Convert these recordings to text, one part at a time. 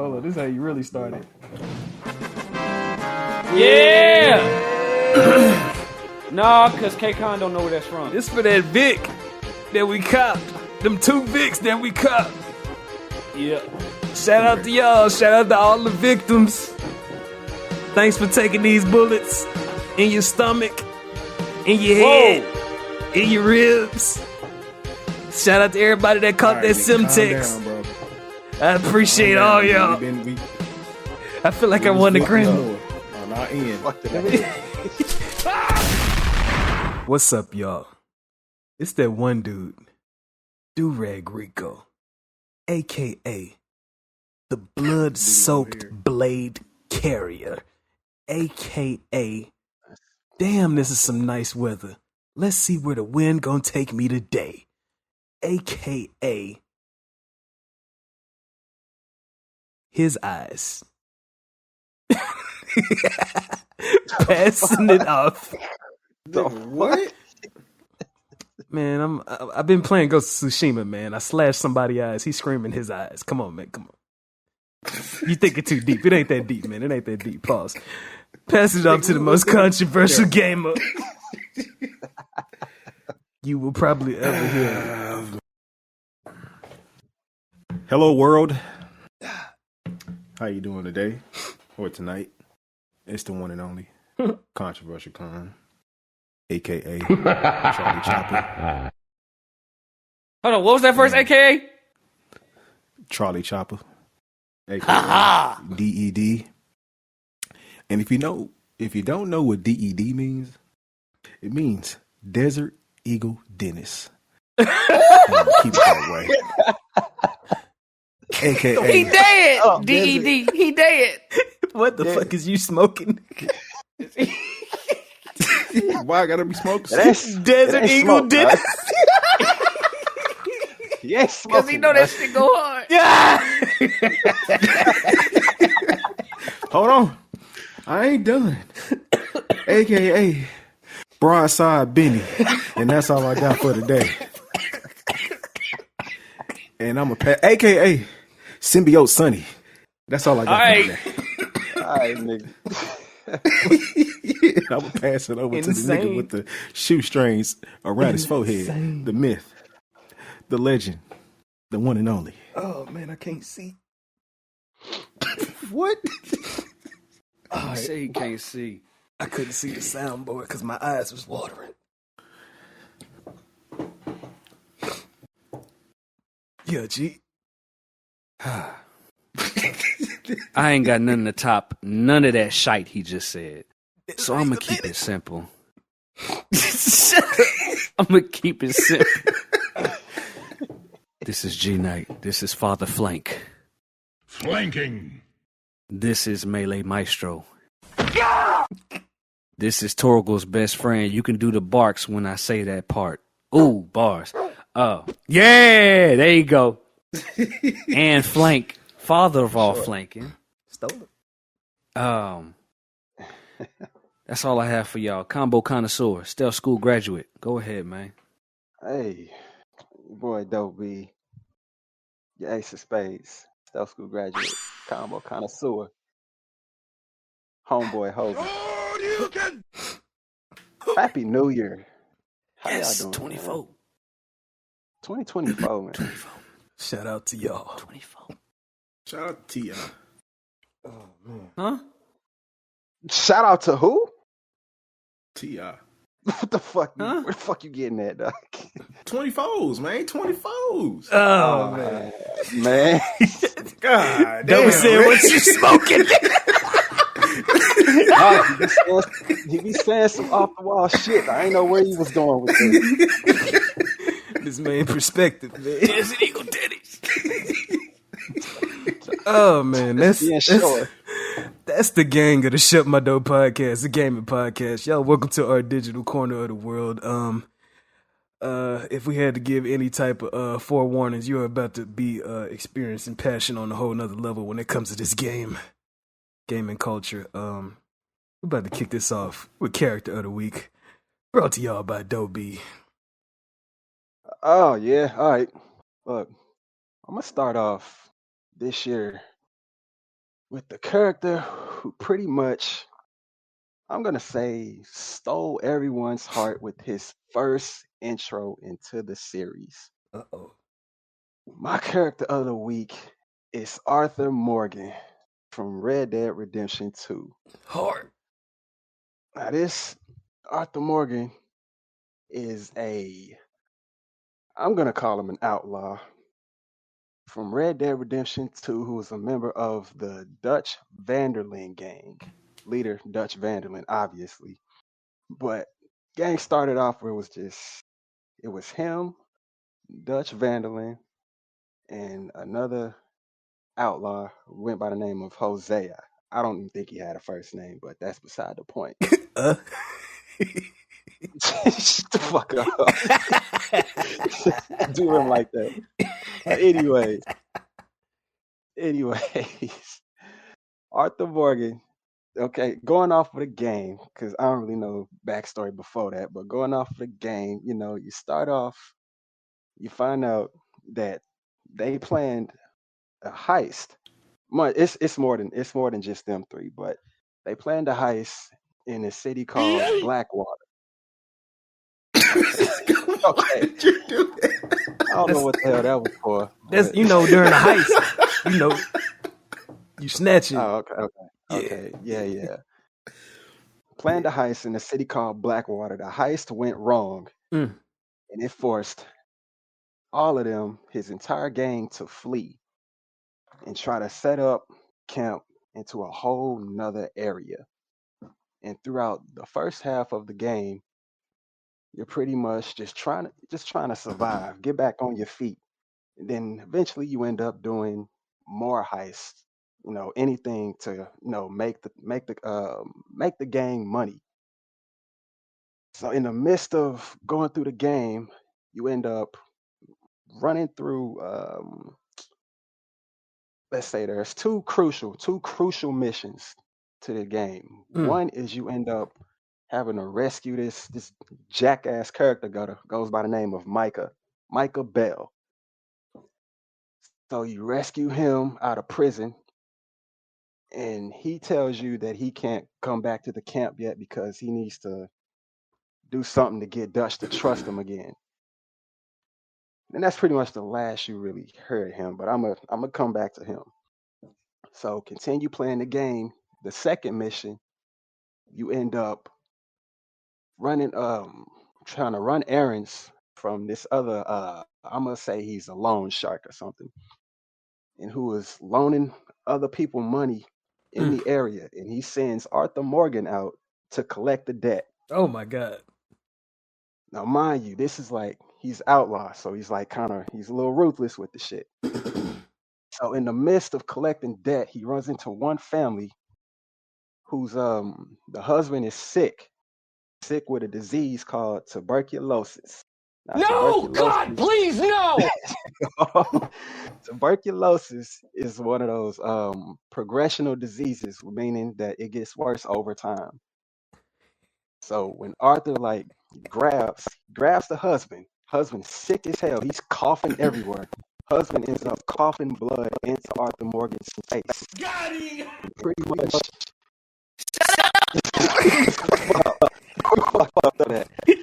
Hold on, this is how you really started. Yeah! Nah, because K-Con don't know where that's from. This for that Vic that we copped. Them 2 Vics that we copped. Yeah. Shout out to y'all. Shout out to all the victims. Thanks for taking these bullets in your stomach, in your head, in your ribs. Shout out to everybody that caught that Semtex. I appreciate all y'all. I feel like I won the Grammy. On our end. What's up, y'all? It's that one dude, Durag Rico, a.k.a. the blood-soaked blade carrier, a.k.a. damn, this is some nice weather. Let's see where the wind gonna take me today, a.k.a. his eyes. Passing it off. What? Man, I've been playing Ghost of Tsushima, man. I slashed somebody's eyes. He's screaming his eyes. Come on, man. Come on. You think it too deep. It ain't that deep, man. It ain't that deep. Pause. Pass it off to the most controversial gamer you will probably ever hear. Hello, world. How you doing today or tonight? It's the one and only controversial con, a.k.a. Charlie Chopper. Hold on, what was that first AKA? Charlie Chopper, a.k.a. DED. And if you don't know what DED means, it means Desert Eagle Dennis. Keep it that way. AKA. He dead. DED. He dead. What the fuck is you smoking? Why I gotta be smoking? Desert Eagle Dennis. Yes, because he know that shit go hard. Yeah. Hold on. I ain't done. AKA Broadside Benny. And that's all I got for today. And I'm AKA Symbiote Sonny. That's all I got for today. All right, nigga. Yeah, I'm gonna pass it over to the nigga with the shoestrings around his forehead. The myth, the legend, the one and only. Oh man, I can't see. What? Oh, I say he can't see. I couldn't see the soundboard because my eyes was watering. Yeah, G. I ain't got nothing to top none of that shite he just said. So I'm going to keep it simple. I'm going to keep it simple. This is G-Night. This is Father Flank. Flanking. This is Melee Maestro. This is Torgal's best friend. You can do the barks when I say that part. Ooh, bars. Oh, yeah, there you go. And Flank, father of all flanking. Stole it. That's all I have for y'all. Combo connoisseur, Stealth School graduate. Go ahead, man. Hey, boy, Dope B. Your ace of spades. Stealth School graduate. Combo connoisseur. Homeboy Hogan. Happy New Year. How Yes, y'all doing? 24. Man? 2024, man. 24. Shout out to y'all. 24. Shout out to y'all. Oh man. Huh? Shout out to who? T.I. What the fuck? Huh? Where the fuck you getting at, dog? 24s, man. 24s. Oh man. Man. God Don't damn. say what you smoking. He be saying some off the wall shit. I ain't know where he was going with this. This man perspective, man. Desert Eagle Dennis. Oh man, that's sure. that's the gang of the Shut My Dope podcast, the gaming podcast. Y'all, welcome to our digital corner of the world. If we had to give any type of forewarnings, you're about to be experiencing passion on a whole nother level when it comes to this gaming culture. We're about to kick this off with Character of the Week, brought to y'all by Dobie. Oh, yeah. All right. Look, I'm going to start off this year with the character who pretty much, I'm gonna say, stole everyone's heart with his first intro into the series. Uh-oh. My character of the week is Arthur Morgan from Red Dead Redemption 2. Hard. Now, this Arthur Morgan is I'm going to call him an outlaw from Red Dead Redemption 2, who was a member of the Dutch Vanderlyn gang. Leader Dutch Vanderlyn, obviously. But gang started off where it was him, Dutch Vanderlyn, and another outlaw who went by the name of Hosea. I don't even think he had a first name, but that's beside the point. Uh. Shut the fuck up. Do him like that. Anyways, Arthur Morgan. Okay, going off of the game, because I don't really know backstory before that, but going off of the game, you start off, you find out that they planned a heist. It's more than just them three, but they planned a heist in a city called Blackwater. Okay. Did you do that? I don't know what the hell that was for. That's but- during the heist, you snatching. Oh, okay. Yeah. Planned a heist in a city called Blackwater. The heist went wrong, Mm. and it forced all of them, his entire gang, to flee and try to set up camp into a whole nother area. And throughout the first half of the game, you're pretty much just trying to survive, get back on your feet. And then eventually you end up doing more heists, anything to, make the gang money. So in the midst of going through the game, you end up running through, let's say there's two crucial missions to the game. Mm. One is you end up having to rescue this jackass character goes by the name of Micah Bell. So you rescue him out of prison, and he tells you that he can't come back to the camp yet because he needs to do something to get Dutch to trust him again. And that's pretty much the last you really heard him, but I'm gonna come back to him. So continue playing the game. The second mission, you end up running trying to run errands from this other I'm gonna say he's a loan shark or something, and who is loaning other people money in the area, and he sends Arthur Morgan out to collect the debt. Oh my God. Now mind you, this is like he's outlaw, so he's like he's a little ruthless with the shit. So in the midst of collecting debt, he runs into one family whose the husband is sick with a disease called tuberculosis. Now, No, God, please, no. Tuberculosis is one of those progressional diseases, meaning that it gets worse over time. So when Arthur grabs the husband's sick as hell. He's coughing everywhere. Husband ends up coughing blood into Arthur Morgan's face. Got him. Pretty much.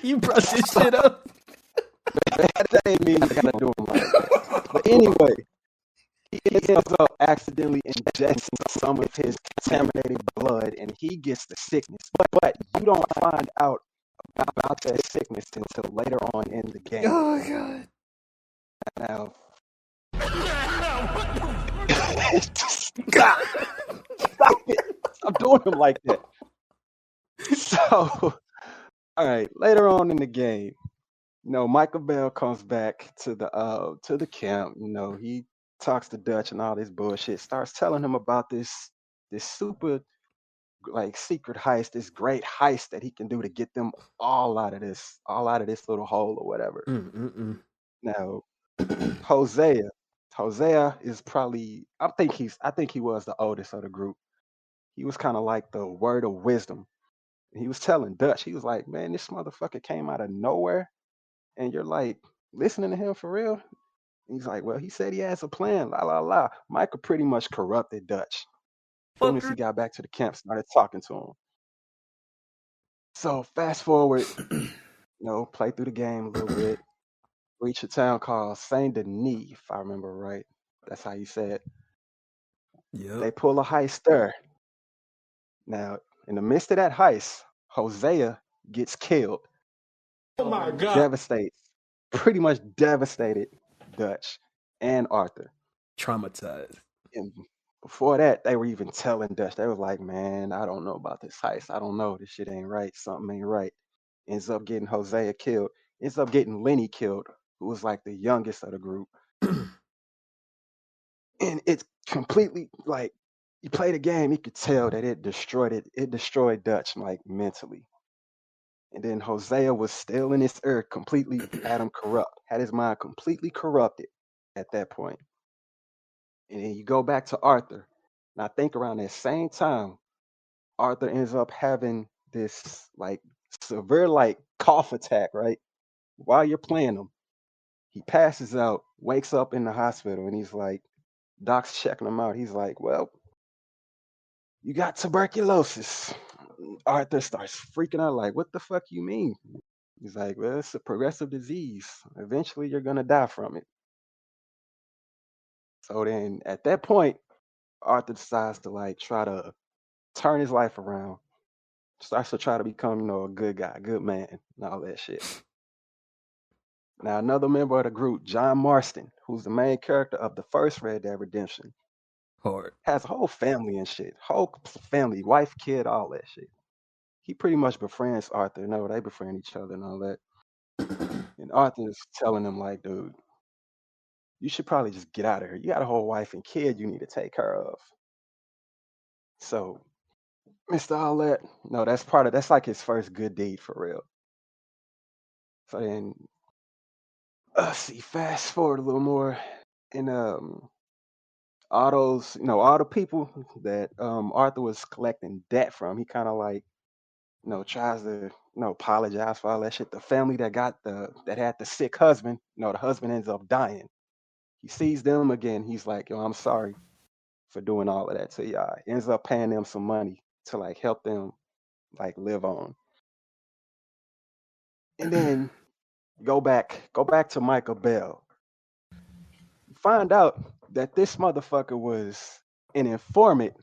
You brought this shit up. That ain't mean I gotta do him like that. But anyway, he ends up accidentally ingesting some of his contaminated blood, and he gets the sickness. But you don't find out about that sickness until later on in the game. Oh God. Now, stop it! Stop doing him like that. So, all right, later on in the game, Michael Bell comes back to the camp. He talks to Dutch and all this bullshit. Starts telling him about this super secret heist, this great heist that he can do to get them all out of this little hole or whatever. Now, Hosea is probably I think he was the oldest of the group. He was kind of like the word of wisdom. He was telling Dutch, he was like, man, this motherfucker came out of nowhere, and you're like listening to him for real. He's like, well, he said he has a plan, la la la. Michael pretty much corrupted Dutch. soon as he got back to the camp, started talking to him. So fast forward, play through the game a little bit. Reach a town called Saint Denis, if I remember right. That's how you say it. Yep. They pull a heist there. Now, in the midst of that heist, Hosea gets killed. Oh my God. Devastates, pretty much devastated Dutch and Arthur. Traumatized. And before that, they were even telling Dutch, they were like, man, I don't know about this heist. I don't know. This shit ain't right. Something ain't right. Ends up getting Hosea killed. Ends up getting Lenny killed, who was like the youngest of the group. And it's completely like, you play the game, you could tell that it destroyed Dutch like mentally. And then Hosea was still in his earth, completely had his mind completely corrupted at that point. And then you go back to Arthur. And I think around that same time, Arthur ends up having this like severe like cough attack, right? While you're playing him. He passes out, wakes up in the hospital, and he's like, Doc's checking him out. He's like, well, you got tuberculosis. Arthur starts freaking out, like, what the fuck you mean? He's like, well, it's a progressive disease. Eventually, you're going to die from it. So then at that point, Arthur decides to like try to turn his life around, starts to try to become, a good guy, good man, and all that shit. Now, another member of the group, John Marston, who's the main character of the first Red Dead Redemption, Hard. has a whole family and shit. Whole family, wife, kid, all that shit. He pretty much befriends Arthur. No, they befriend each other and all that. And Arthur's telling him, like, dude, you should probably just get out of here. You got a whole wife and kid you need to take care of. So, Mr. All that, no, that's like his first good deed for real. So then, see, fast forward a little more. And all those, all the people that Arthur was collecting debt from, he kind of like, tries to, apologize for all that shit. The family that had the sick husband, the husband ends up dying. He sees them again. He's like, yo, I'm sorry for doing all of that to y'all. Ends up paying them some money to like help them like live on. And then go back to Michael Bell. Find out that this motherfucker was an informant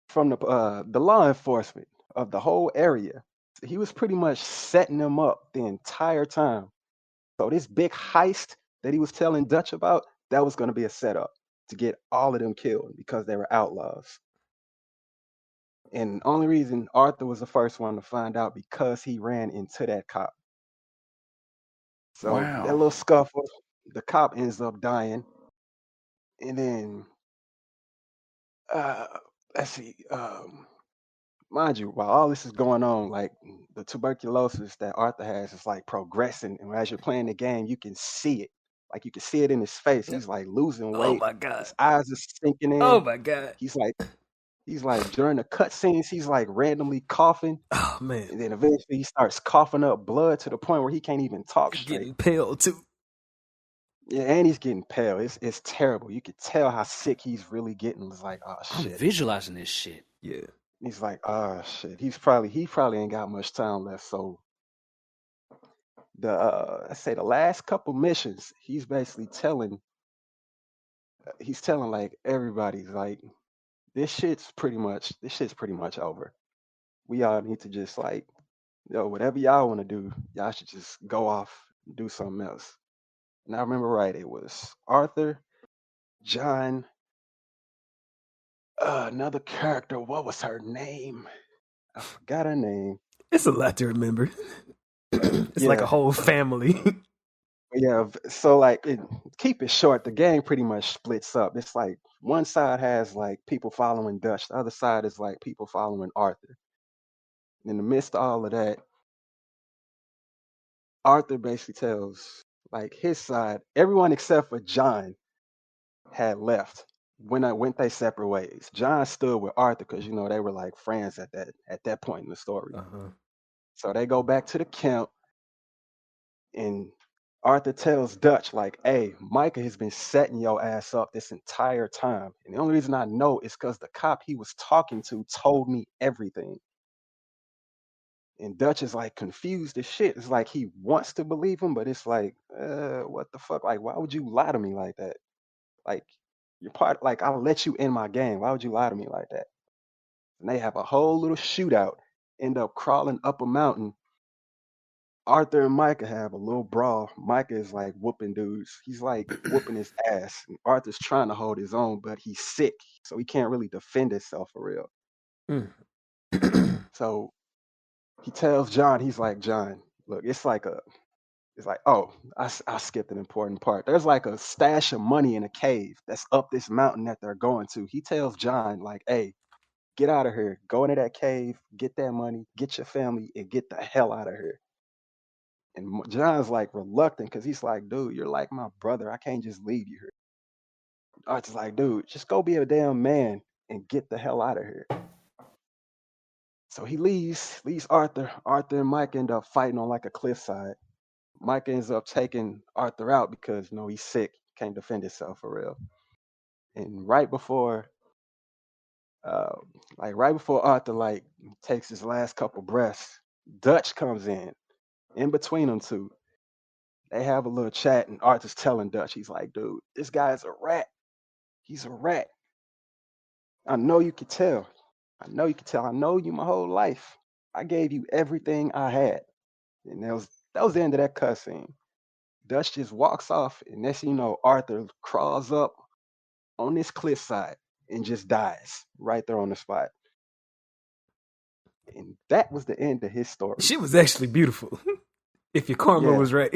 from the law enforcement of the whole area. He was pretty much setting them up the entire time. So this big heist that he was telling Dutch about, that was going to be a setup to get all of them killed because they were outlaws. And the only reason Arthur was the first one to find out because he ran into that cop. So Wow. that little scuffle, the cop ends up dying. And then, let's see, mind you, while all this is going on, like the tuberculosis that Arthur has is like progressing. And as you're playing the game, you can see it. Like you can see it in his face. He's like losing Oh weight. my God. His eyes are sinking in. Oh my God. He's like during the cutscenes, he's like randomly coughing. Oh man. And then eventually he starts coughing up blood to the point where he can't even talk He's straight. getting pale too. Yeah, and he's getting pale. It's terrible. You could tell how sick he's really getting. It's like, oh I'm shit. visualizing this shit. Yeah. He's like, oh shit. He probably ain't got much time left. So I say the last couple missions, he's basically telling like everybody like this shit's pretty much over. We all need to just like, whatever y'all want to do, y'all should just go off and do something else. And I remember right, it was Arthur, John, another character. What was her name? I forgot her name. It's a lot to remember. It's like a Yeah. whole family. Yeah, so like keep it short, the game pretty much splits up. It's like one side has like people following Dutch, the other side is like people following Arthur. In the midst of all of that, Arthur basically tells like his side, everyone except for John had left when I went their separate ways. John stood with Arthur because they were like friends at that point in the story. Uh-huh. So they go back to the camp, and Arthur tells Dutch, like, hey, Micah has been setting your ass up this entire time. And the only reason I know is because the cop he was talking to told me everything. And Dutch is like confused as shit. It's like he wants to believe him, but it's like, what the fuck? Like, why would you lie to me like that? Like, you're part, like, I'll let you in my game. Why would you lie to me like that? And they have a whole little shootout, end up crawling up a mountain. Arthur and Micah have a little brawl. Micah is like whooping dudes. He's like whooping his ass. And Arthur's trying to hold his own, but he's sick, so he can't really defend himself for real. So he tells John, he's like, John, look, it's like, oh, I skipped an important part. There's like a stash of money in a cave that's up this mountain that they're going to. He tells John, like, hey, get out of here. Go into that cave, get that money, get your family, and get the hell out of here. And John's like reluctant because he's like, dude, you're like my brother. I can't just leave you here. Arthur's like, dude, just go be a damn man and get the hell out of here. So he leaves Arthur. Arthur and Mike end up fighting on like a cliffside. Mike ends up taking Arthur out because, he's sick. Can't defend himself for real. And right before Arthur takes his last couple breaths, Dutch comes in between them two. They have a little chat, and Arthur's telling Dutch, he's like, dude, this guy's a rat. He's a rat. I know you could tell. I know you my whole life. I gave you everything I had. And that was the end of that cutscene. Dutch just walks off, and next thing you know, Arthur crawls up on this cliffside and just dies right there on the spot. And that was the end of his story. She was actually beautiful. If your karma was right.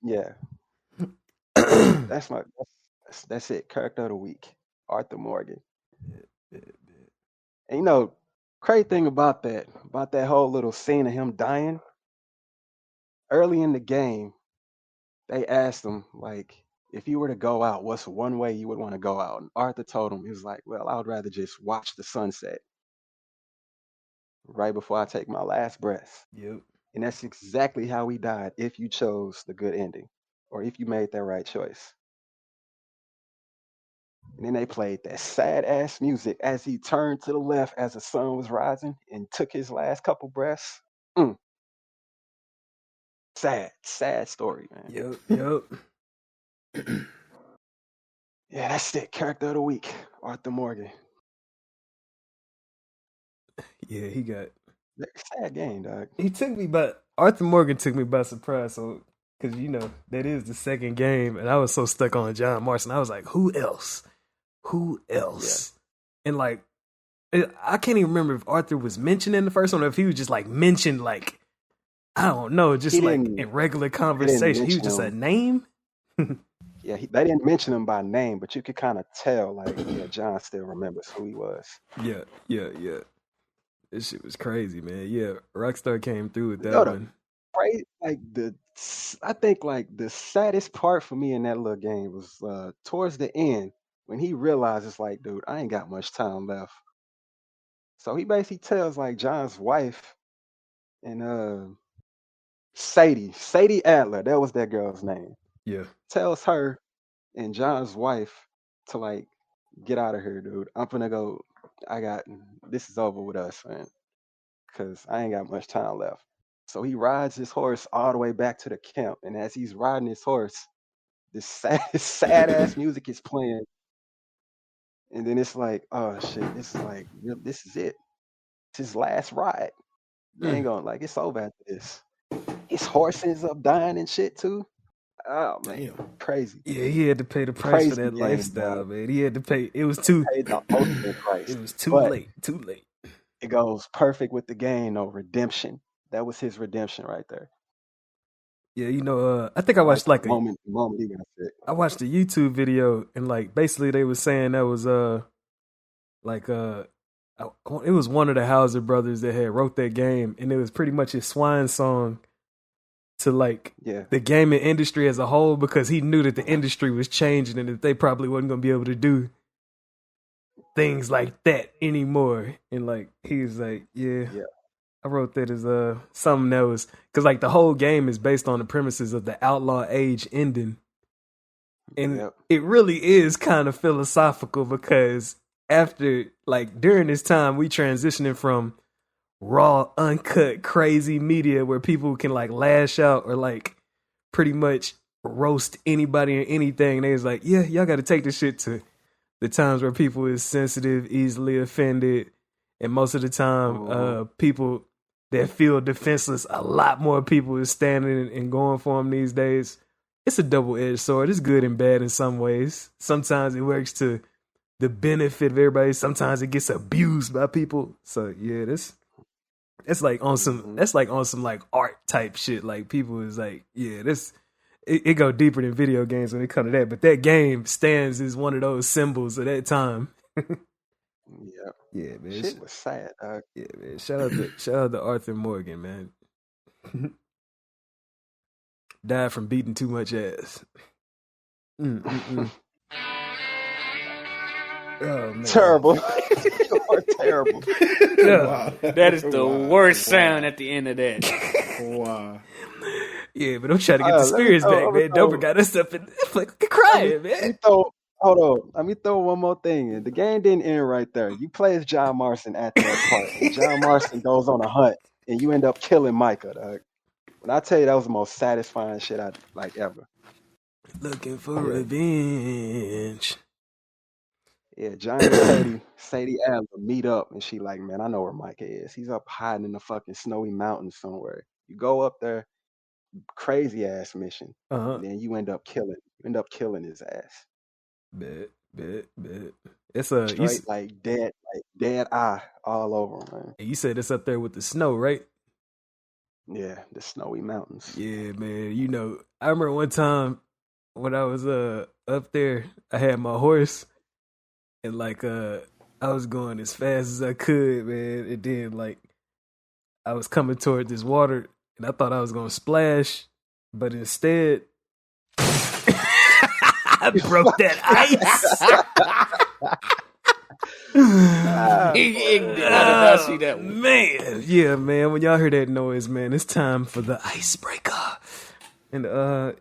Yeah. That's it. Character of the week. Arthur Morgan. And crazy thing about that whole little scene of him dying, early in the game, they asked him, like, if you were to go out, what's one way you would want to go out? And Arthur told him, he was like, well, I would rather just watch the sunset right before I take my last breath. Yep. And that's exactly how he died if you chose the good ending or if you made that right choice. And then they played that sad-ass music as he turned to the left as the sun was rising and took his last couple breaths. Sad story, man. Yep. Yeah, that's it. Character of the week, Arthur Morgan. Yeah, he got... Sad game, dog. Arthur Morgan took me by surprise, so... Because, that is the second game, and I was so stuck on John Marston. I was like, who else? Yeah. And, like, I can't even remember if Arthur was mentioned in the first one or if he was just, like, mentioned, like, I don't know, just, like, in regular conversation. He was just a name? Yeah, they didn't mention him by name, but you could kind of tell, like, John still remembers who he was. Yeah. This shit was crazy, man. Yeah, Rockstar came through with that one. Right, I think the saddest part for me in that little game was towards the end when he realizes, like, dude, I ain't got much time left. So he basically tells, like, John's wife and Sadie Adler, that was that girl's name. Yeah. Tells her and John's wife to, like, get out of here, dude. I'm gonna go. This is over with us, man, because I ain't got much time left. So he rides his horse all the way back to the camp, and as he's riding his horse, this sad ass music is playing, and then it's like, oh shit, this is it. It's his last ride. They ain't gonna, like, it's over after this. His horse ends up dying and shit too. Oh man, crazy. Yeah, he had to pay the price for that lifestyle, man. He had to pay. It was too. Paid the ultimate price. It was too late. Too late. It goes perfect with the game, though. Redemption. That was his redemption right there. Yeah, I think I watched like a moment he got sick. I watched a YouTube video and, like, basically they were saying that was it was one of the Hauser brothers that had wrote that game, and it was pretty much his swan song to, like, the gaming industry as a whole, because he knew that the industry was changing and that they probably wasn't going to be able to do things like that anymore. And, like, he was like, I wrote that as something that was because like the whole game is based on the premises of the outlaw age ending, and it really is kind of philosophical because after like during this time we transitioning from raw, uncut, crazy media where people can like lash out or like pretty much roast anybody or anything. They was like, yeah, y'all got to take this shit to the times where people is sensitive, easily offended, and most of the time, people that feel defenseless, a lot more people is standing and going for them these days. It's a double-edged sword. It's good and bad in some ways. Sometimes it works to the benefit of everybody. Sometimes it gets abused by people. So yeah, that's like on some like art type shit. Like people is like, yeah, it go deeper than video games when it comes to that. But that game stands as one of those symbols of that time. Yeah, man. Shit was sad. Yeah, man. Shout out to Arthur Morgan, man. Died from beating too much ass. Oh, man. Terrible. You're terrible. Wow. That is the worst sound at the end of that. Wow. Yeah, but I'm trying to get the spirits back, man. Dober got us up and like crying, man. Hold on. Let me throw one more thing in. The game didn't end right there. You play as John Marston at that part. And John Marston goes on a hunt, and you end up killing Micah, dog. When I tell you that was the most satisfying shit I like ever. Looking for revenge. Yeah, Johnny and Sadie Adler meet up, and she like, man, I know where Micah is. He's up hiding in the fucking snowy mountains somewhere. You go up there, crazy ass mission. And then you end up killing his ass. Bet. It's a straight like dead eye all over him, man. You said it's up there with the snow, right? Yeah, the snowy mountains. Yeah, man. You know, I remember one time when I was up there, I had my horse, and like I was going as fast as I could, man. And then like I was coming toward this water, and I thought I was gonna splash, but instead I broke that ice. I did not see that one. Man, yeah, man. When y'all hear that noise, man, it's time for the icebreaker. And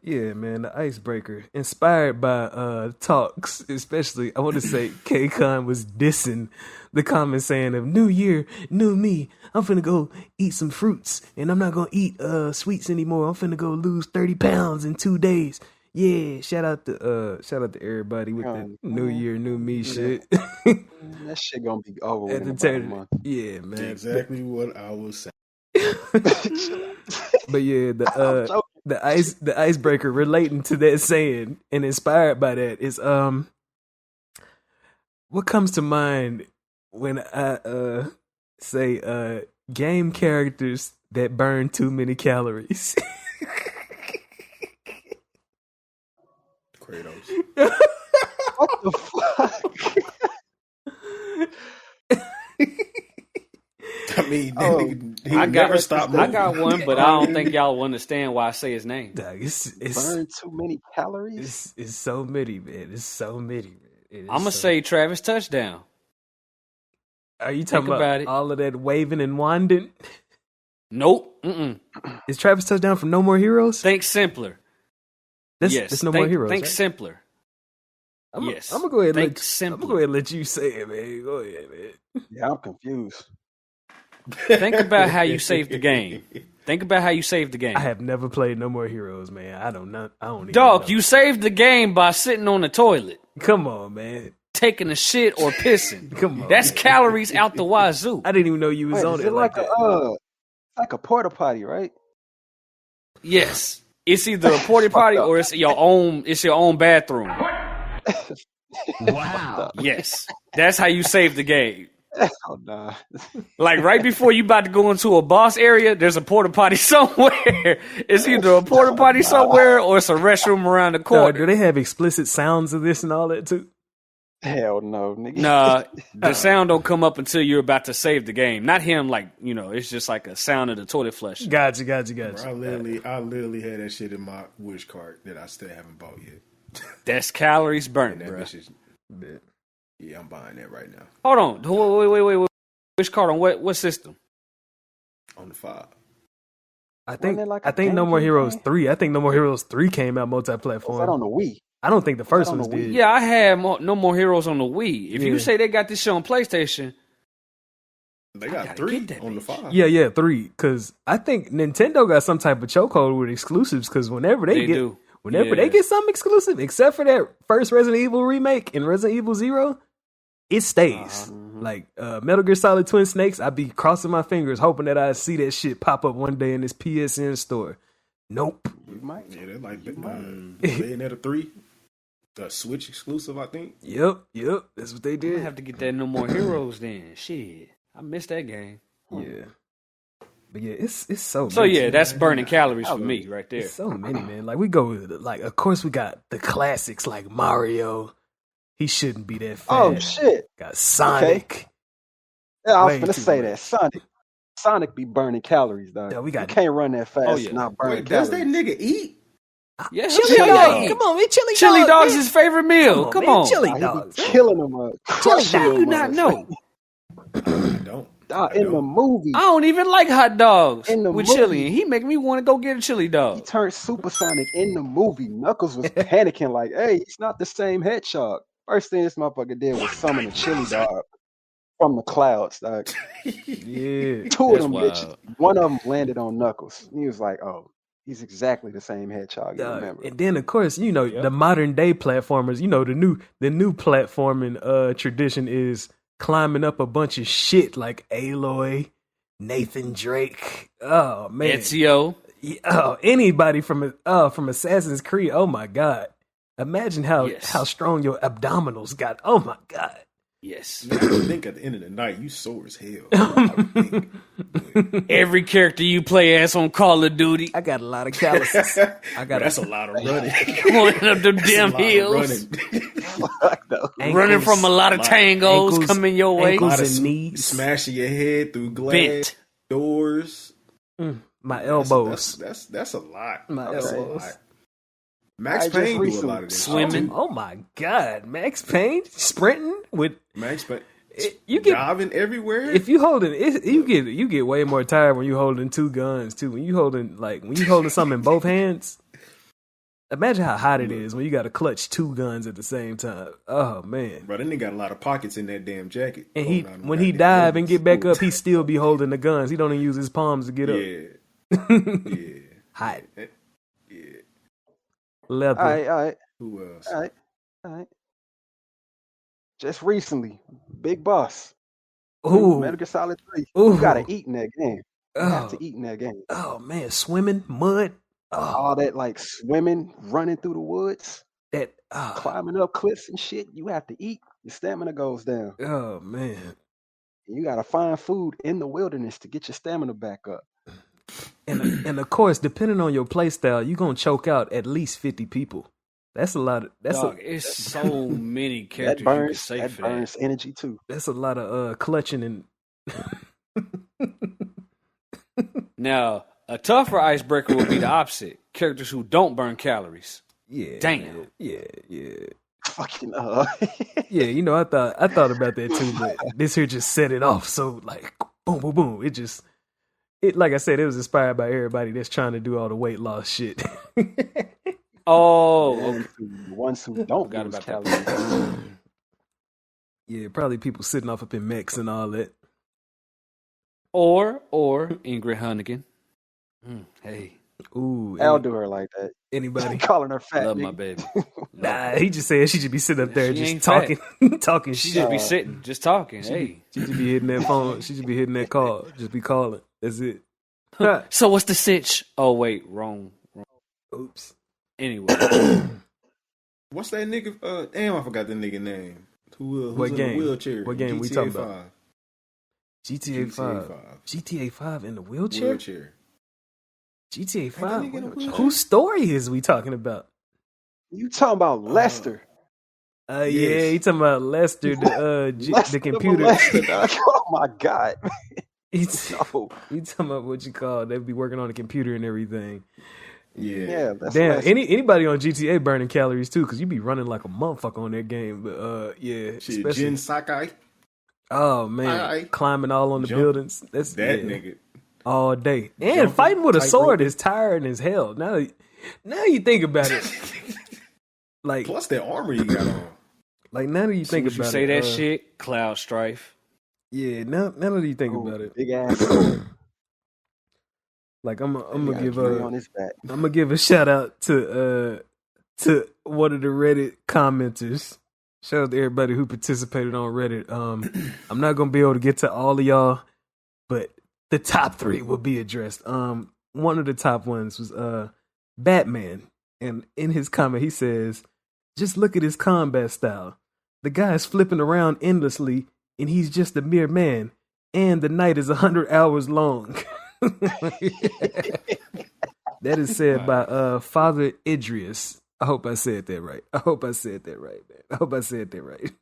yeah, man, the icebreaker, inspired by talks, especially I want to say K-Con was dissing the common saying of "New Year, new me. I'm finna go eat some fruits, and I'm not gonna eat sweets anymore. I'm finna go lose 30 pounds in 2 days." Yeah, shout out to everybody with the New Year, new me shit. That shit gonna be over in about a month. Yeah, man. Exactly what I was saying. But yeah, the icebreaker relating to that saying and inspired by that is what comes to mind when I say game characters that burn too many calories. Kratos. What the fuck? I mean, I got one, but I don't think y'all will understand why I say his name. Dog, it's burn too many calories. It's so many, man. It's so many, man. I'm gonna say Travis Touchdown. Are you talking about all of that waving and wanding? Nope. Is Travis Touchdown from No More Heroes? Think simpler. That's No More Heroes. Think right? simpler. I'm yes. I'm gonna go ahead. I'm gonna go ahead and let you say it, man. Go ahead, man. Yeah, I'm confused. Think about how you saved the game. I have never played No More Heroes, man. I don't even Dog, know. you saved the game by sitting on the toilet. Come on, man. Taking a shit or pissing. Come on. That's calories out the wazoo. I didn't even know you was on it like that. Like a porta potty, right? Yes. It's either a porta potty or it's your own bathroom. Wow. Yes. That's how you save the game. Oh, nah. Like right before you about to go into a boss area, there's a porta potty somewhere. It's either a porta potty somewhere or it's a restroom around the corner. Do they have explicit sounds of this and all that too? Hell no, nigga. Nah, the sound don't come up until you're about to save the game. Not him, like, you know, it's just like a sound of the toilet flush. Gotcha. Bro, I literally had that shit in my wish card that I still haven't bought yet. That's calories burnt, bro. Yeah, I'm buying that right now. Hold on. Wait. Which card on what system? On the 5. I think there like I a think No More GameCube Heroes game? 3. I think No More Heroes 3 came out Was that on multi-platform. the Wii? I don't think the first on ones the Wii? did. Yeah, I had No More Heroes on the Wii. If Yeah. you say they got this shit on PlayStation, They I got gotta 3 get that on the bitch. 5. Yeah, 3. Because I think Nintendo got some type of chokehold with exclusives. Because whenever they do. they get something exclusive, except for that first Resident Evil remake and Resident Evil 0, it stays. Like Metal Gear Solid Twin Snakes, I be crossing my fingers hoping that I see that shit pop up one day in this PSN store. Nope. You might. Yeah, they're like Bayonetta 3. The Switch exclusive, I think. Yep. That's what they I did. have to get that No More Heroes then. Shit, I missed that game. Yeah. But yeah, it's so So many, yeah, man. that's burning calories for me right there. It's so many, man. Like we go with like of course we got the classics like Mario. He shouldn't be that fat. Oh shit! Got Sonic. Yeah, I was Way gonna too say much. that Sonic be burning calories, dog. Yeah, we got- you can't run that fast. Oh, yeah. And not burn Wait, does calories. that nigga eat? Yeah, Chili hell dog. yeah. Come on, man. Chili dog, dog's man. his favorite meal. Come man. on. Chili He be dogs. killing them up. crushing How you them not up. know? Don't. Dog, in the movie, I don't even like hot dogs In the with movie. chili. And he make me want to go get a chili he dog. turned supersonic in the movie. Knuckles was panicking like, "Hey, he's not the same hedgehog." First thing this motherfucker did was summon a chili dog from the clouds, dog. Yeah. Two of That's them wild. bitches. One of them landed on Knuckles. He was like, "Oh, he's exactly the same hedgehog." You Dog. remember? And then of course, the modern day platformers, the new platforming tradition is climbing up a bunch of shit like Aloy, Nathan Drake. Oh man. Ezio. Oh, anybody from Assassin's Creed. Oh my god. Imagine how strong your abdominals got. Oh my god. Yes. I would think at the end of the night, you sore as hell. I would think. Every character you play as on Call of Duty. I got a lot of calluses. I got That's a lot of running. Going up them That's a damn lot of hills. running. Fuck no. Running from a lot of tangos ankles- coming your way. ankles Lot of and knees. smashing your head through glass Bent. doors. My elbows. That's a lot. My That's a elbows. lot. Max I just Payne do a recently- lot of this. Swimming. Oh my god, Max Payne sprinting with Max Payne. you get Diving everywhere. if you holding it, you get way more tired when you holding two guns too. When you holding something in both hands. Imagine how hot it is when you got to clutch two guns at the same time. Oh man! Bro, then they got a lot of pockets in that damn jacket. And Holding on them when he goddamn dive and guns. get back up, he still be holding the guns. He don't even use his palms to get up. Yeah. Yeah. Hot Yeah. leather. All right. Who else? All right. Just recently, Big Boss. Ooh, Metal Gear Solid 3. Ooh. You gotta eat in that game. You have oh, to eat in that game. oh man, swimming mud. Oh, All that like swimming, running through the woods, that. climbing up cliffs and shit. You have to eat. Your stamina goes down. Oh man. You gotta find food in the wilderness to get your stamina back up. And of course, depending on your play style, you're gonna choke out at least 50 people. That's a lot of Dog, it's so many That characters you can burns. say That for burns energy too. that's a lot of clutching and that. Now, a tougher icebreaker would be the opposite. Characters who don't burn calories. yeah. Damn. Yeah. Fucking Yeah, I thought about that too, but this here just set it off. So like boom, boom, boom. It like I said, it was inspired by everybody that's trying to do all the weight loss shit. Oh, okay. The ones who don't Forgot lose about that. calories. Yeah, probably people sitting off up in mechs and all that. Or Ingrid Hunnigan. Hey, Ooh, I'll do her like that. anybody? Calling her fat. love my nigga. baby. Nah, he just said she should be sitting up there She just ain't talking, talking She shit. just be sitting, just talking. Hey, She should be hitting that phone. She should be hitting that call. Just be calling. That's it. so what's the sitch? Oh wait, wrong. Oops. Anyway, What's that nigga? Damn, I forgot the nigga name. Who's What in game? the wheelchair? What game we GTA talking about? 5. GTA 5. GTA 5 in the wheelchair? Wheelchair. GTA Ain't that 5? nigga in a wheelchair? Whose story is we talking about? You talking about Lester? Yeah, Yes. he talking about Lester, the Lester computer. Lester, dog. Oh my god. He's No. he talking about what you call they be working on the computer and everything. Yeah. Yeah, that's Damn, Lester. anybody on GTA burning calories too, because you be running like a motherfucker on that game. But yeah, Shit, especially Jin Sakai. oh man, Aye. climbing all on the Jump. buildings. That's That yeah. nigga. all day. And Jumping, fighting with a sword tight-roping. is tiring as hell. Now you think about it. Like, Plus that armor you got on. like now that you think As soon about as you say it. that shit, Cloud Strife. Yeah, now that you think about it. Big ass sword. Like I'm He gonna got give three on his back. I'm gonna give a shout out to one of the Reddit commenters. Shout out to everybody who participated on Reddit. I'm not gonna be able to get to all of y'all, but the top 3 will be addressed. One of the top ones was Batman, and in his comment he says, "Just look at his combat style. The guy is flipping around endlessly, and he's just a mere man. And the night is 100 hours long." That is said by Father Idris. I hope I said that right.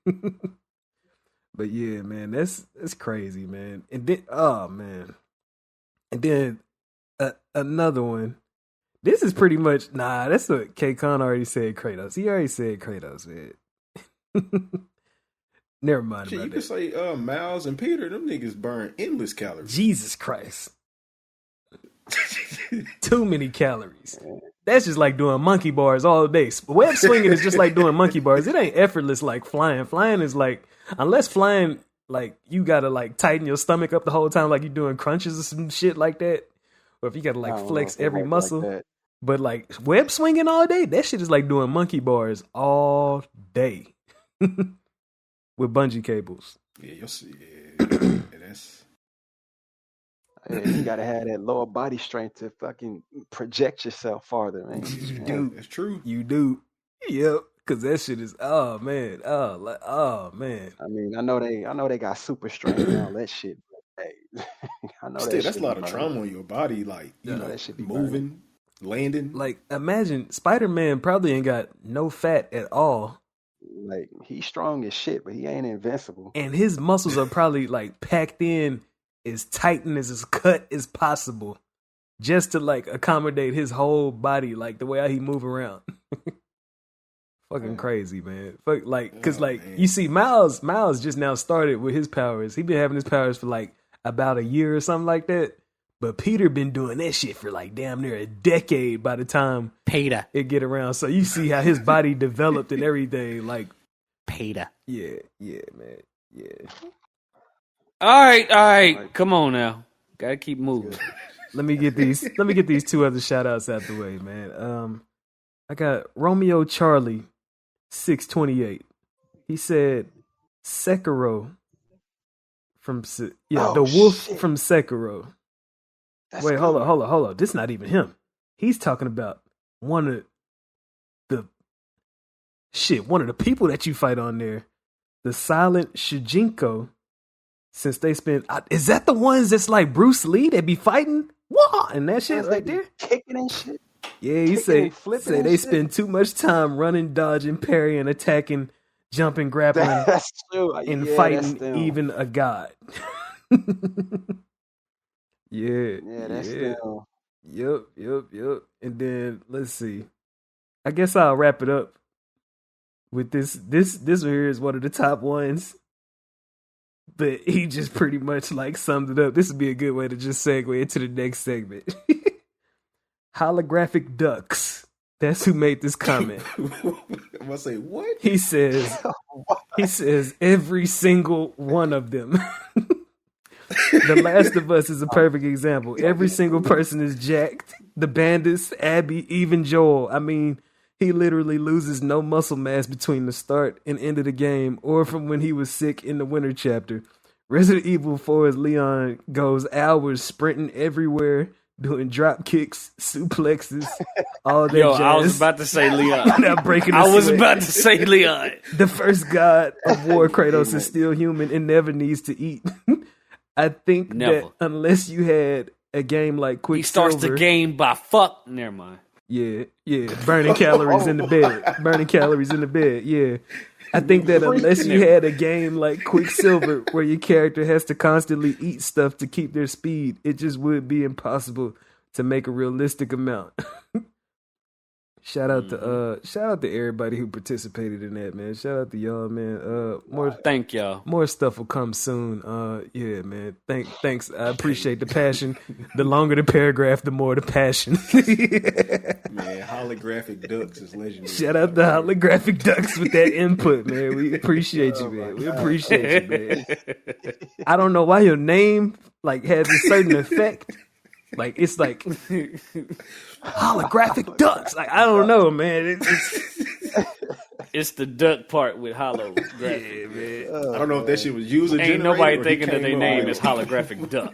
Man. But yeah, man, that's crazy, man. And then, oh man, and then another one. This is pretty much that's what K Khan already said. Kratos. He already said Kratos, man. Never mind Shit, about you that. could say Miles and Peter. Them niggas burn endless calories. Jesus Christ. Too many calories. That's just like doing monkey bars all day. Web swinging is just like doing monkey bars. It ain't effortless like flying. Flying is like, unless flying, like you gotta like tighten your stomach up the whole time, like you doing crunches or some shit like that. Or if you gotta I like don't know flex if it every work muscle. like that. But like web swinging all day, that shit is like doing monkey bars all day with bungee cables. Yeah, you'll see. Yeah, that's. Yeah, you gotta have that lower body strength to fucking project yourself farther, man. You Yeah, do. that's true. You do. Yep. Cause that shit is man. Oh man. I mean, I know they got super strength and all that shit. But, hey, I know Still, that that's shit a lot be of burning. trauma on your body. Like you know, that shit be moving, landing. Like imagine Spider-Man probably ain't got no fat at all. Like he's strong as shit, but he ain't invincible. And his muscles are probably like packed in as tight and as cut as possible. Just to like accommodate his whole body, like the way how he move around. Fucking crazy, man. Fuck, like, cause like man. you see, Miles just now started with his powers. He been having his powers for like about a year or something like that. But Peter been doing that shit for like damn near a decade by the time Peter. it get around. So you see how his body developed and everything. Like, Peter. yeah, man, yeah. All right. Come on now. Gotta keep moving. Let me get these 2 other shout outs out the way, man. I got Romeo Charlie 628. He said Sekiro from the wolf shit. from Sekiro. That's Wait, hold good. on. This is not even him. He's talking about one of the people that you fight on there. The silent Shujinko. Since they spend, is that the ones that's like Bruce Lee that be fighting? What? And that shit Sounds right like there? kicking and shit. Yeah, he Kicking say and flipping say and they shit. spend too much time running, dodging, parrying, attacking, jumping, grappling, That's true. and Yeah, that's fighting them. even a god. Yeah, That's them. Yep. And then let's see. I guess I'll wrap it up with this. This one here is one of the top ones. But he just pretty much like summed it up. This would be a good way to just segue into the next segment. Holographic ducks. That's who made this comment. I'm gonna say what? He says every single one of them. The Last of Us is a perfect example. Every single person is jacked. The bandits, Abby, even Joel. I mean, he literally loses no muscle mass between the start and end of the game or from when he was sick in the winter chapter. Resident Evil 4's Leon goes hours sprinting everywhere, doing drop kicks, suplexes, all that jazz. I was about to say Leon. Not breaking a I was sweat. about to say Leon. The first god of war, Kratos, is still human and never needs to eat. I think Never. that unless you had a game like Quicksilver, He starts the game by fuck. Never mind. Yeah, burning calories in the bed. Yeah, I think that unless you had a game like Quicksilver where your character has to constantly eat stuff to keep their speed, it just would be impossible to make a realistic amount. Shout out to everybody who participated in that, man. Shout out to y'all, man. Thank y'all. More stuff will come soon. Yeah, man. Thanks. I appreciate the passion. The longer the paragraph, the more the passion. Man, holographic ducks is legendary. Shout out to holographic ducks with that input, man. We appreciate you, man. We appreciate you, man. I don't know why your name like has a certain effect. Like it's like holographic ducks. Like I don't know, man. It's the duck part with holographic. Yeah, man. I don't know if that shit was user generated. Ain't nobody or thinking that he their came name up is with it. holographic duck.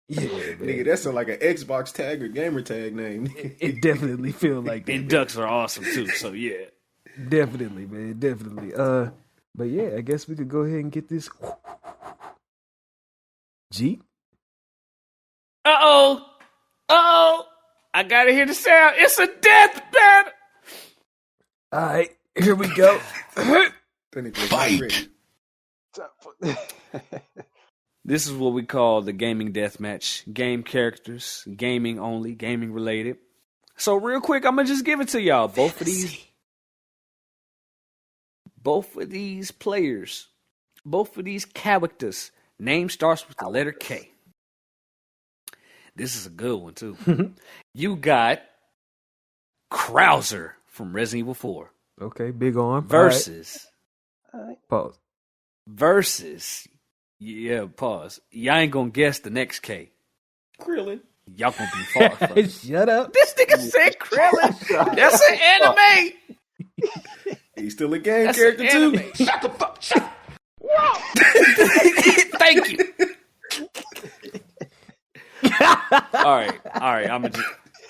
Yeah, man. Nigga, that's like an Xbox tag or gamer tag name. It definitely feel like that. And ducks are awesome too. So yeah. Definitely, man. Definitely. But yeah, I guess we could go ahead and get this Jeep. Uh-oh. I gotta hear the sound. It's a death battle. All right, here we go. Fight. This is what we call the gaming deathmatch. Game characters, gaming only, gaming related. So real quick, I'm gonna just give it to y'all. Both of these players, both of these characters, name starts with the letter K. This is a good one too. You got Krauser from Resident Evil 4 Okay, big arm. versus Pause. versus. Yeah, pause. Y'all ain't gonna guess the next K. Krillin. Y'all gonna be far from it. Shut up. This nigga said Krillin. That's an anime. He's still a game That's character an too. anime. Shut the fuck. Shut. Thank you. All right.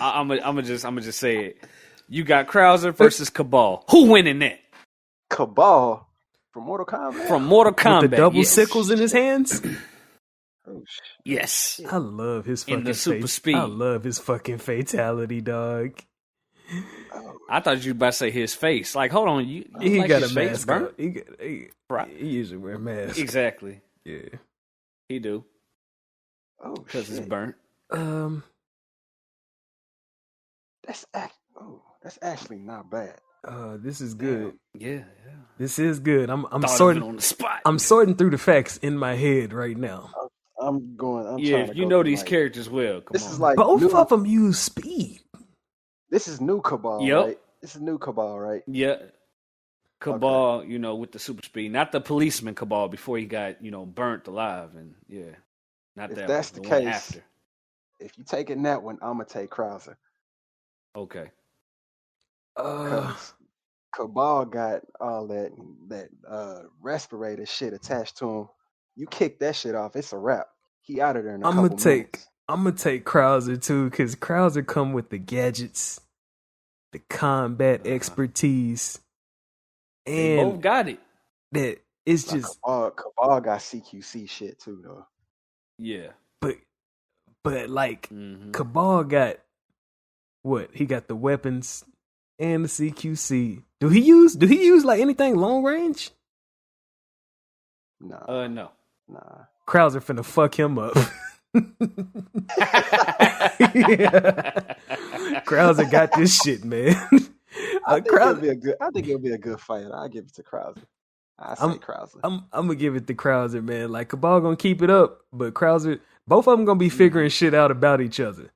I'm just say it. You got Krauser versus Cabal. Who winning that? Cabal from Mortal Kombat. From Mortal Kombat. With the double yes. sickles in his hands. Oh, shit. Yes. I love his In fucking the super face. speed. I love his fucking fatality, dog. I thought you were about to say his face. Like, hold on, you He like got a his face mask burnt? on. Right. He usually wear a mask. Exactly. Yeah. He do Oh, because it's shit. burnt. That's actually not bad. This is good. Yeah. This is good. I'm Thought of it sorting. on the spot. I'm sorting through the facts in my head right now. I'm Yeah, trying to you go know through, these like, characters well. Come This on. is like Both new, of them use speed. This is new Cabal, Yep. right? This is new Cabal, right? Yeah. Cabal, with the super speed. Not the policeman Cabal before he got, burnt alive. And yeah. Not If that that's one. the one case, after. If you taking that one, I'm gonna take Krauser Okay. because Cabal got all that respirator shit attached to him. You kick that shit off, it's a wrap. He out of there in a I'm couple minutes. gonna take Krauser too, because Krauser come with the gadgets, the combat expertise, They both and got it. that it's Like, just. Cabal got CQC shit too, though. Yeah. But like Mhm. Cabal got what? He got the weapons and the CQC. Do he use like anything long range? Nah, No. nah. Krauser finna fuck him up. Krauser got this shit, man. I think Krauser- it'll be a good fight. I'll give it to Krauser. I say Krauser. I'm gonna give it to Krauser, man. Like Cabal gonna keep it up, but Krauser, both of them gonna be figuring shit out about each other.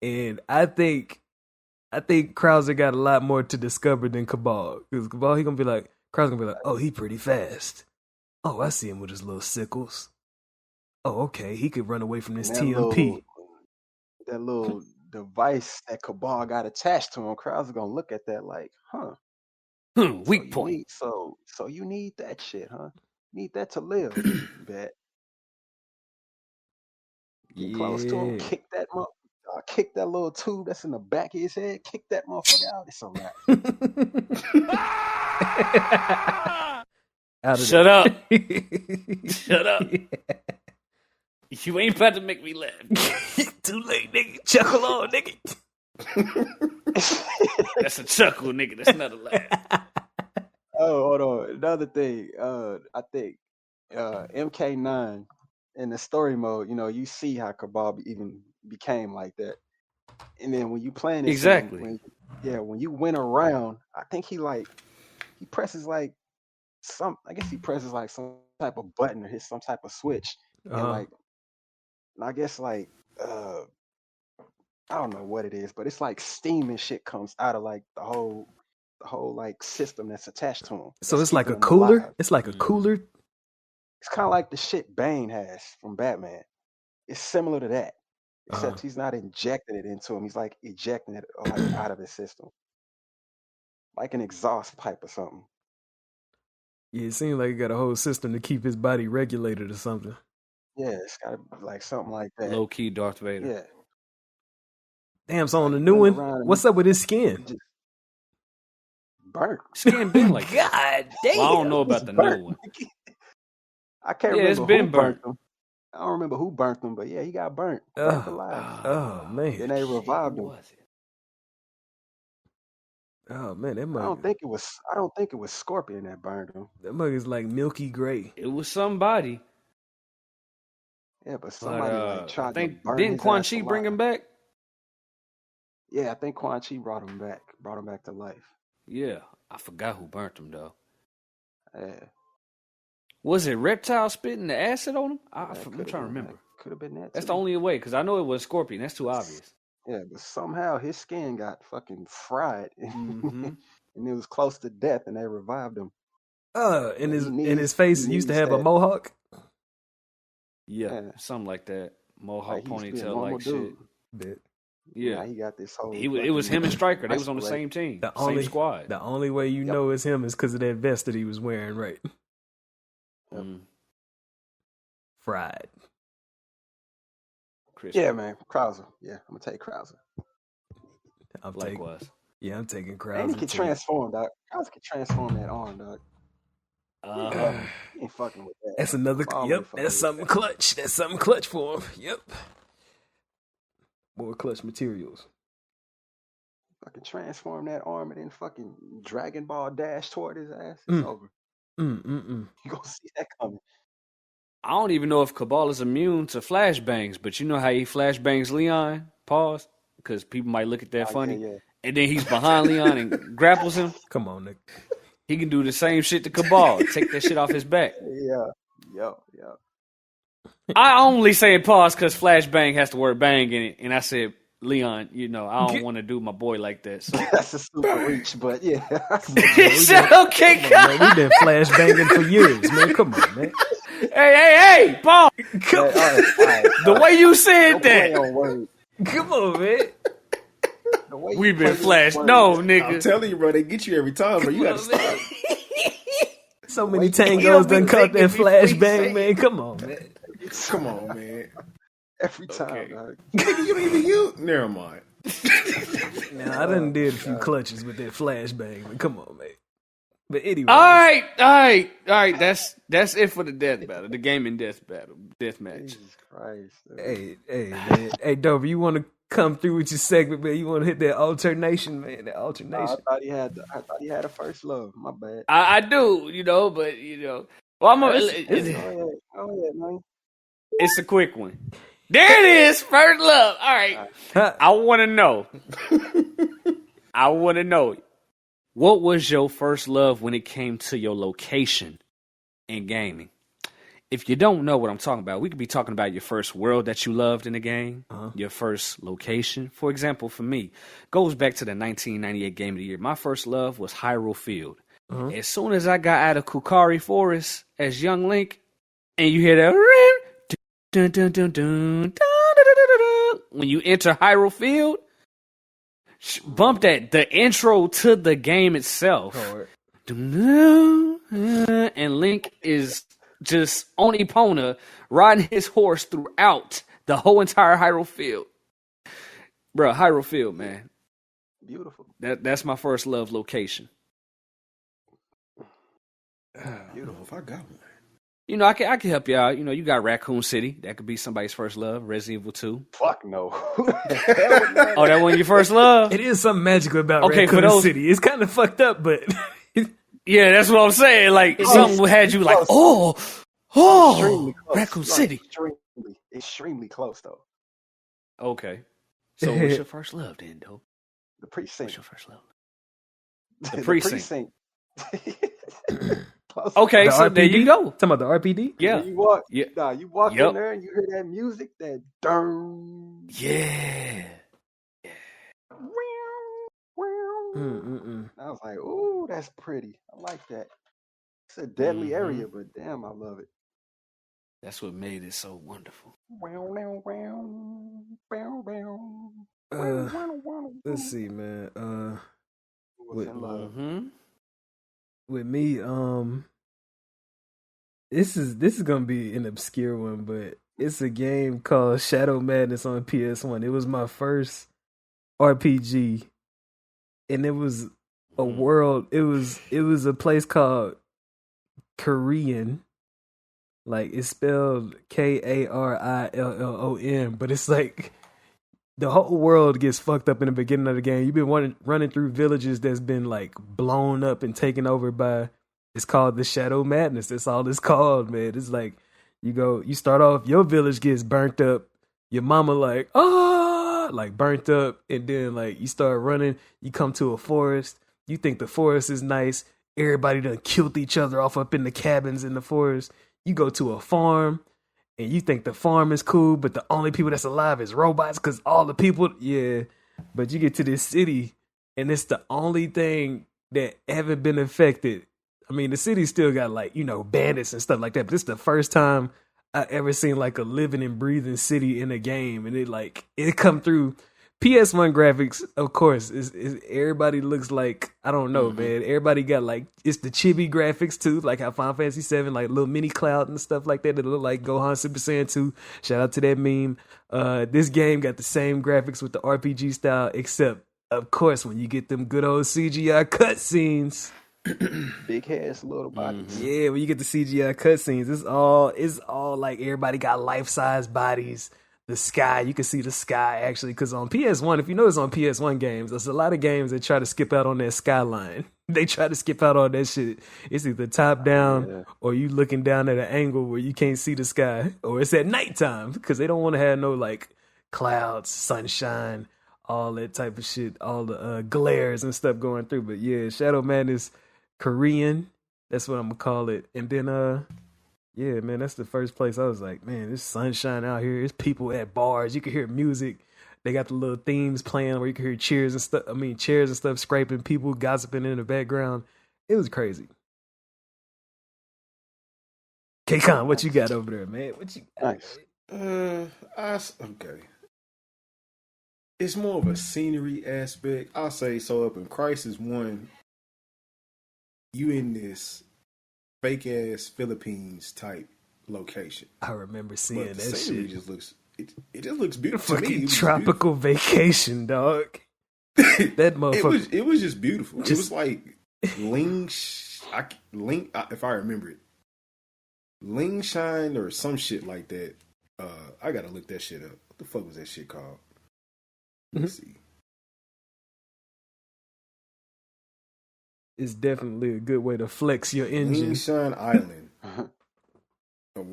And I think Krauser got a lot more to discover than Cabal. Because Cabal, Krauser gonna be like, oh, he pretty fast. Oh, I see him with his little sickles. Oh, okay, he could run away from this And TMP. that little device that Cabal got attached to him, Krauser gonna look at that like, huh? Weak point. So you need that shit, huh? Need that to live. Bet. Get close to him, kick that little tube that's in the back of his head, kick that motherfucker out. It's a wrap. Shut up. Shut up. You ain't about to make me laugh. Too late, nigga. Chuckle on, nigga. That's a chuckle, nigga. That's not a laugh. Oh, hold on. Another thing, I think MK9 in the story mode, you see how Cabal even became like that. And then when you playing this, Exactly. Yeah, when you went around, I think he presses like I guess he presses like some type of button or hits some type of switch, and Uh-huh. like I guess uh I don't know what it is, but it's like steam and shit comes out of like the whole like system that's attached to him. So That's it's like keeping a him cooler. alive. It's like a cooler. It's kind of like the shit Bane has from Batman. It's similar to that, Uh-huh. except he's not injecting it into him. He's like ejecting it like out of his system, like an exhaust pipe or something. Yeah, it seems like he got a whole system to keep his body regulated or something. Yeah, it's got to be like something like that. Low key Darth Vader. Yeah, Damn, so on like the new went one, around and what's up with his he skin? just burnt. Skin been like that. God damn. Well, I don't know about It's the burnt. new one. I can't Yeah, it's remember who been burnt burnt. him. I don't remember who burnt him, but yeah, he got burnt Oh, alive. oh Then man. they Shit, revived who him. was it? Oh man, that I mug, don't think it was. I don't think it was Scorpion that burned him. that mug is like milky gray. It was somebody. Yeah, but But somebody like I tried to think burn didn't his Quan ass Chi bring him alive. back? Yeah, I think Quan Chi brought him back to life. Yeah, I forgot who burnt him though. Yeah, Was it Reptile spitting the acid on him? I'm that trying could to have been. remember. Could have been that That's too. the only way, because I know it was Scorpion. That's too obvious. Yeah, but somehow his skin got fucking fried, Mm-hmm. and it was close to death, and they revived him. And But his face he used to needs have a that. mohawk. Yeah, Yeah, something like that. Mohawk like he used to be a ponytail normal like shit. dude. Bit. Yeah, Now he got this whole. it was him and Stryker. They was on the restoration. same team, The same only squad. the only way you Yep. know it's him is because of that vest that he was wearing, right? Yep. Fried. Crispy. Yeah, man, Krauser. Yeah, I'm gonna take Krauser. I'm taking. Likewise. Yeah, I'm taking And he Krauser can too. transform, dog. Krauser can transform that arm, dog. Uh-huh. He ain't fucking with that. That's another. Ball ain't Yep, fucking that's with something that. clutch. That's something clutch for him. Yep. More clutch materials. Fucking transform that arm and then fucking Dragon Ball dash toward his ass. It's Mm. over. Mm. You gonna see that coming. I don't even know if Cabal is immune to flashbangs, but you know how he flashbangs Leon? Pause. Because people might look at that Oh, funny. yeah. And then he's behind Leon and grapples him. Come on, Nick. He can do the same shit to Cabal. Take that shit off his back. Yeah. Yep. I only say pause because flashbang has the word bang in it. And I said, Leon, I don't want to do my boy like that. So. That's a super reach, but yeah. He said, okay, Man, we've been flash banging for years, man. Come on, man. Hey, Paul. All right. The way you said Don't play that. on words. Come on, man. The way you We've been play flashed. on No, words. nigga. I'm telling you, bro, they get you every time, bro. You gotta stop. So many Wait, tangos don't be done caught thinking that before flash you bang, say man. Come on, man. Come on, man. Every time, Okay. dog. Nigga, you don't even use. Never mind. Now I done did a few clutches with that flash bang, but come on, man. But anyway, All right. That's it for the death battle, the gaming death match. Jesus Christ. dude. hey, man. Hey, Dover, you want to come through with your segment, man? You want to hit that alternation, man? That Oh, I alternation. thought he had a first love. My bad. I do, but well, I'm Go ahead, man. it's a quick one. There it is, first love. All right, Huh. I want to know. What was your first love when it came to your location in gaming? If you don't know what I'm talking about, we could be talking about your first world that you loved in the game, your first location. For example, for me, goes back to the 1998 Game of the Year. My first love was Hyrule Field. As soon as I got out of Kukari Forest as young Link, and you hear that dun, dun, dun, dun, dun, dun, dun, dun, when you enter Hyrule Field, bump the intro to the game itself. And Link is just on Epona riding his horse throughout the whole entire Hyrule Field. Bro, Hyrule Field, man. Beautiful. That's my first love location. Beautiful. If I got one. I can help you out. You got Raccoon City. That could be somebody's first love. Resident Evil 2. Fuck no. Oh, that wasn't your first love? It is something magical about Okay, for Raccoon those- City. It's kind of fucked up, but Yeah, that's what I'm saying. Like, something had you like, Extremely oh, close. Raccoon Like, City. Extremely close though. Okay. So what's your first love then, though? The precinct. What's your first love? The The precinct. Close. Okay, The so there RPD? you go. Talking about the RPD? Yeah. When you walk, Yeah. nah, you walk Yep. in there and you hear that music, that dun. Yeah. Mm-mm-mm. I was like, ooh, that's pretty. I like that. It's a deadly area, but damn, I love it. That's what made it so wonderful. Let's see, man. Was in love. Mm-hmm. With me, this is gonna be an obscure one, but it's a game called Shadow Madness on PS1. It was my first RPG, and it was a world. It was a place called Korean. Like it's spelled Karillon, but it's like the whole world gets fucked up in the beginning of the game. You've been running through villages that's been like blown up and taken over by. It's called the Shadow Madness. That's all it's called, man. It's like you start off, your village gets burnt up. Your mama like burnt up, and then like you start running. You come to a forest. You think the forest is nice. Everybody done killed each other off up in the cabins in the forest. You go to a farm, and you think the farm is cool, but the only people that's alive is robots because all the people, yeah. But you get to this city, and it's the only thing that haven't been affected. I mean, the city still got like, bandits and stuff like that, but this is the first time I ever seen like a living and breathing city in a game, and it come through. PS1 graphics, of course, is everybody looks like, I don't know, man. Everybody got like, it's the chibi graphics too, like how Final Fantasy 7, like little mini cloud and stuff like that look like Gohan Super Saiyan 2. Shout out to that meme. This game got the same graphics with the RPG style, except, of course, when you get them good old CGI cutscenes. Big heads, little bodies. Yeah, when you get the CGI cutscenes, it's all like everybody got life-size bodies. The sky, you can see the sky actually, because on PS1, if you notice on PS1 games, there's a lot of games that try to skip out on that skyline. They try to skip out on that shit. It's either top down or you looking down at an angle where you can't see the sky, or it's at nighttime because they don't want to have no like clouds, sunshine, all that type of shit, all the glares and stuff going through. But yeah, Shadow Madness Korean, that's what I'm gonna call it. And then yeah, man, that's the first place I was like, man, there's sunshine out here. There's people at bars. You can hear music. They got the little themes playing where you can hear chairs and stuff scraping, people gossiping in the background. It was crazy. K-Con, what you got over there, man? What you got? Nice. Okay. It's more of a scenery aspect. I'll say so. Up in Crisis 1, you in this fake ass Philippines type location. I remember seeing But the that scenery shit. just looks it just looks beautiful to me. Fucking It was tropical vacation, dog. beautiful. That motherfucker. It was just beautiful. It Just- was like if I remember it, Ling Shine or some shit like that. I gotta look that shit up. What the fuck was that shit called? Let's see. It's definitely a good way to flex your engine. Ling Shine Island. Or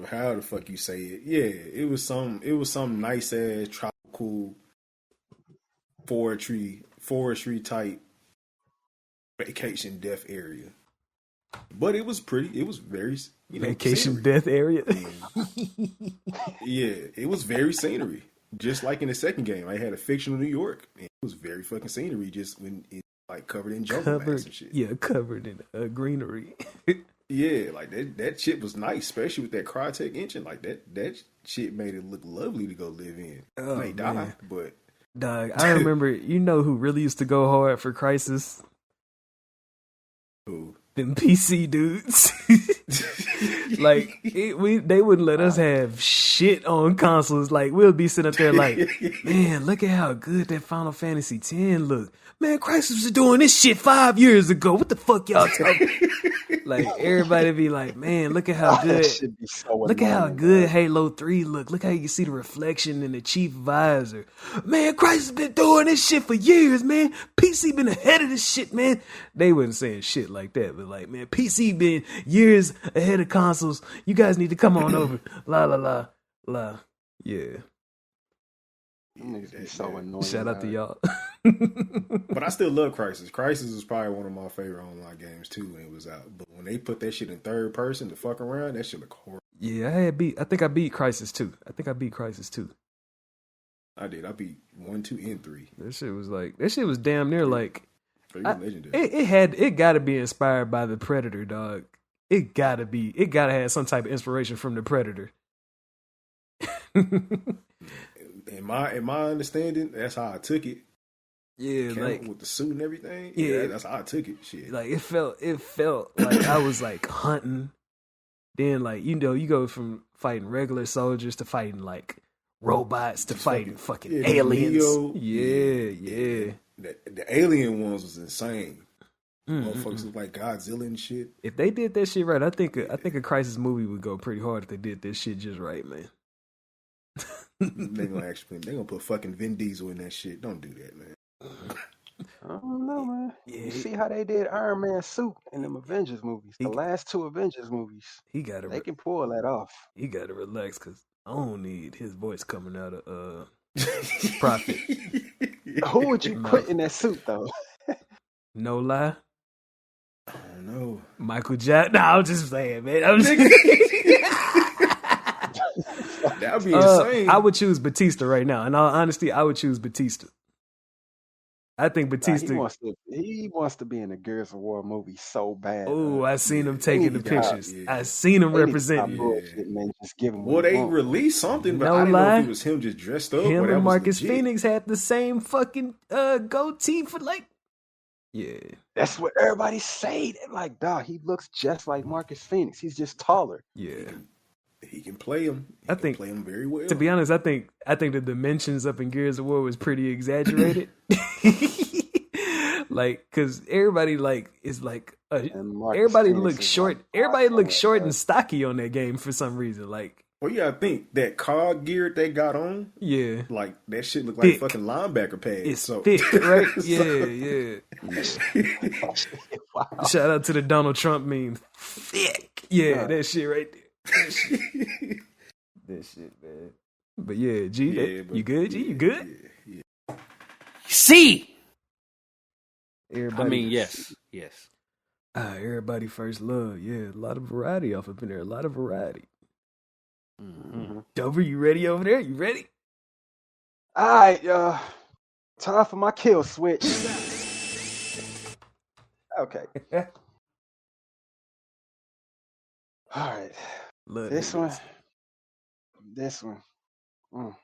how the fuck you say it. Yeah, it was some nice ass tropical forestry type vacation death area. But it was pretty. It was very Vacation scenery. death area. Yeah, it was very scenery. Just like in the second game, I had a fictional New York. And it was very fucking scenery. Just when it like covered in jungle mats and shit. Yeah, covered in greenery. Yeah, like that shit was nice, especially with that Crytek engine. Like that shit made it look lovely to go live in. Oh, May die, man. but Dog, I remember, you know who really used to go hard for Crisis? who? Them PC dudes. Like, they wouldn't let us have shit on consoles. Like, we'll be sitting up there like, man, look at how good that Final Fantasy X look. Man, Crisis was doing this shit 5 years ago. What the fuck y'all talking? Like, everybody be like, man, look at how That good. should be so Look at how annoying, good man. Halo 3 look. Look how you can see the reflection in the chief visor. Man, Christ has been doing this shit for years, man. PC been ahead of this shit, man. They wasn't saying shit like that, but like, man, PC been years ahead of consoles. You guys need to come on over. La la la la. Yeah. Them niggas be that- so that- annoying. Shout out to dog. y'all. But I still love Crisis. Crisis is probably one of my favorite online games too when it was out. But when they put that shit in third person to fuck around, that shit look horrible. Yeah, I think I beat Crisis 2. I did. I beat 1, 2, and 3. That shit was damn near like 3 was legendary. it gotta be inspired by the Predator, dog. It gotta have some type of inspiration from the Predator. In my understanding, that's how I took it. Yeah, like with the suit and everything. Yeah. That's how I took it. Shit. like it felt like I was like hunting. Then like you go from fighting regular soldiers to fighting like robots to fighting fucking yeah, aliens. Neo. Yeah. The alien ones was insane. Mm-hmm. Motherfuckers look like Godzilla and shit. If they did that shit right, I think a Crisis movie would go pretty hard if they did this shit just right, man. They gonna put fucking Vin Diesel in that shit. Don't do that, man. I don't know, man. Yeah. You see how they did Iron Man suit in them Avengers movies? The last 2 Avengers movies. He gotta They can pull that off. he gotta relax because I don't need his voice coming out of Prophet. Who would you put in that suit though? No lie, I don't know. Michael Jackson. Nah, I'm just saying, man. I'm just That would be insane. I would choose Batista right now. In all honesty, I would choose Batista. I think Batista. He wants to be in the Gears of War movie so bad. Oh, I seen him taking the need to stop, pictures. yeah. I seen him They need to represent stop you. bullshit, man. Just give him. Well, what he they want. released something, but No I didn't know lie. if it was him just dressed up. or Him that and was Marcus legit. Phoenix had the same fucking goatee for like. Yeah. That's what everybody say. They're like, dog, he looks just like Marcus Phoenix. He's just taller. Yeah. He can play him. I think- play him very well. To be honest, I think the dimensions up in Gears of War was pretty exaggerated. Like, cause everybody like is like And Marcus everybody Phoenix looks is short. like, Everybody looks short man. and stocky on that game for some reason. Like, Well, yeah, I think that card gear they got on, yeah, like that shit look like Thick. fucking linebacker pads. it's so thick, right? so- Yeah. Wow. Shout out to the Donald Trump meme. Thick. Yeah, Right. that shit right there. That shit, man. But yeah, G, Yeah, but- you good? G, you good? Yeah. See, Everybody, I mean, yes. everybody first love. Yeah, a lot of variety off up in there. A lot of variety. Mm-hmm. Dover, you ready over there? You ready? All right, time for my kill switch. Okay. All right. Love This it. one.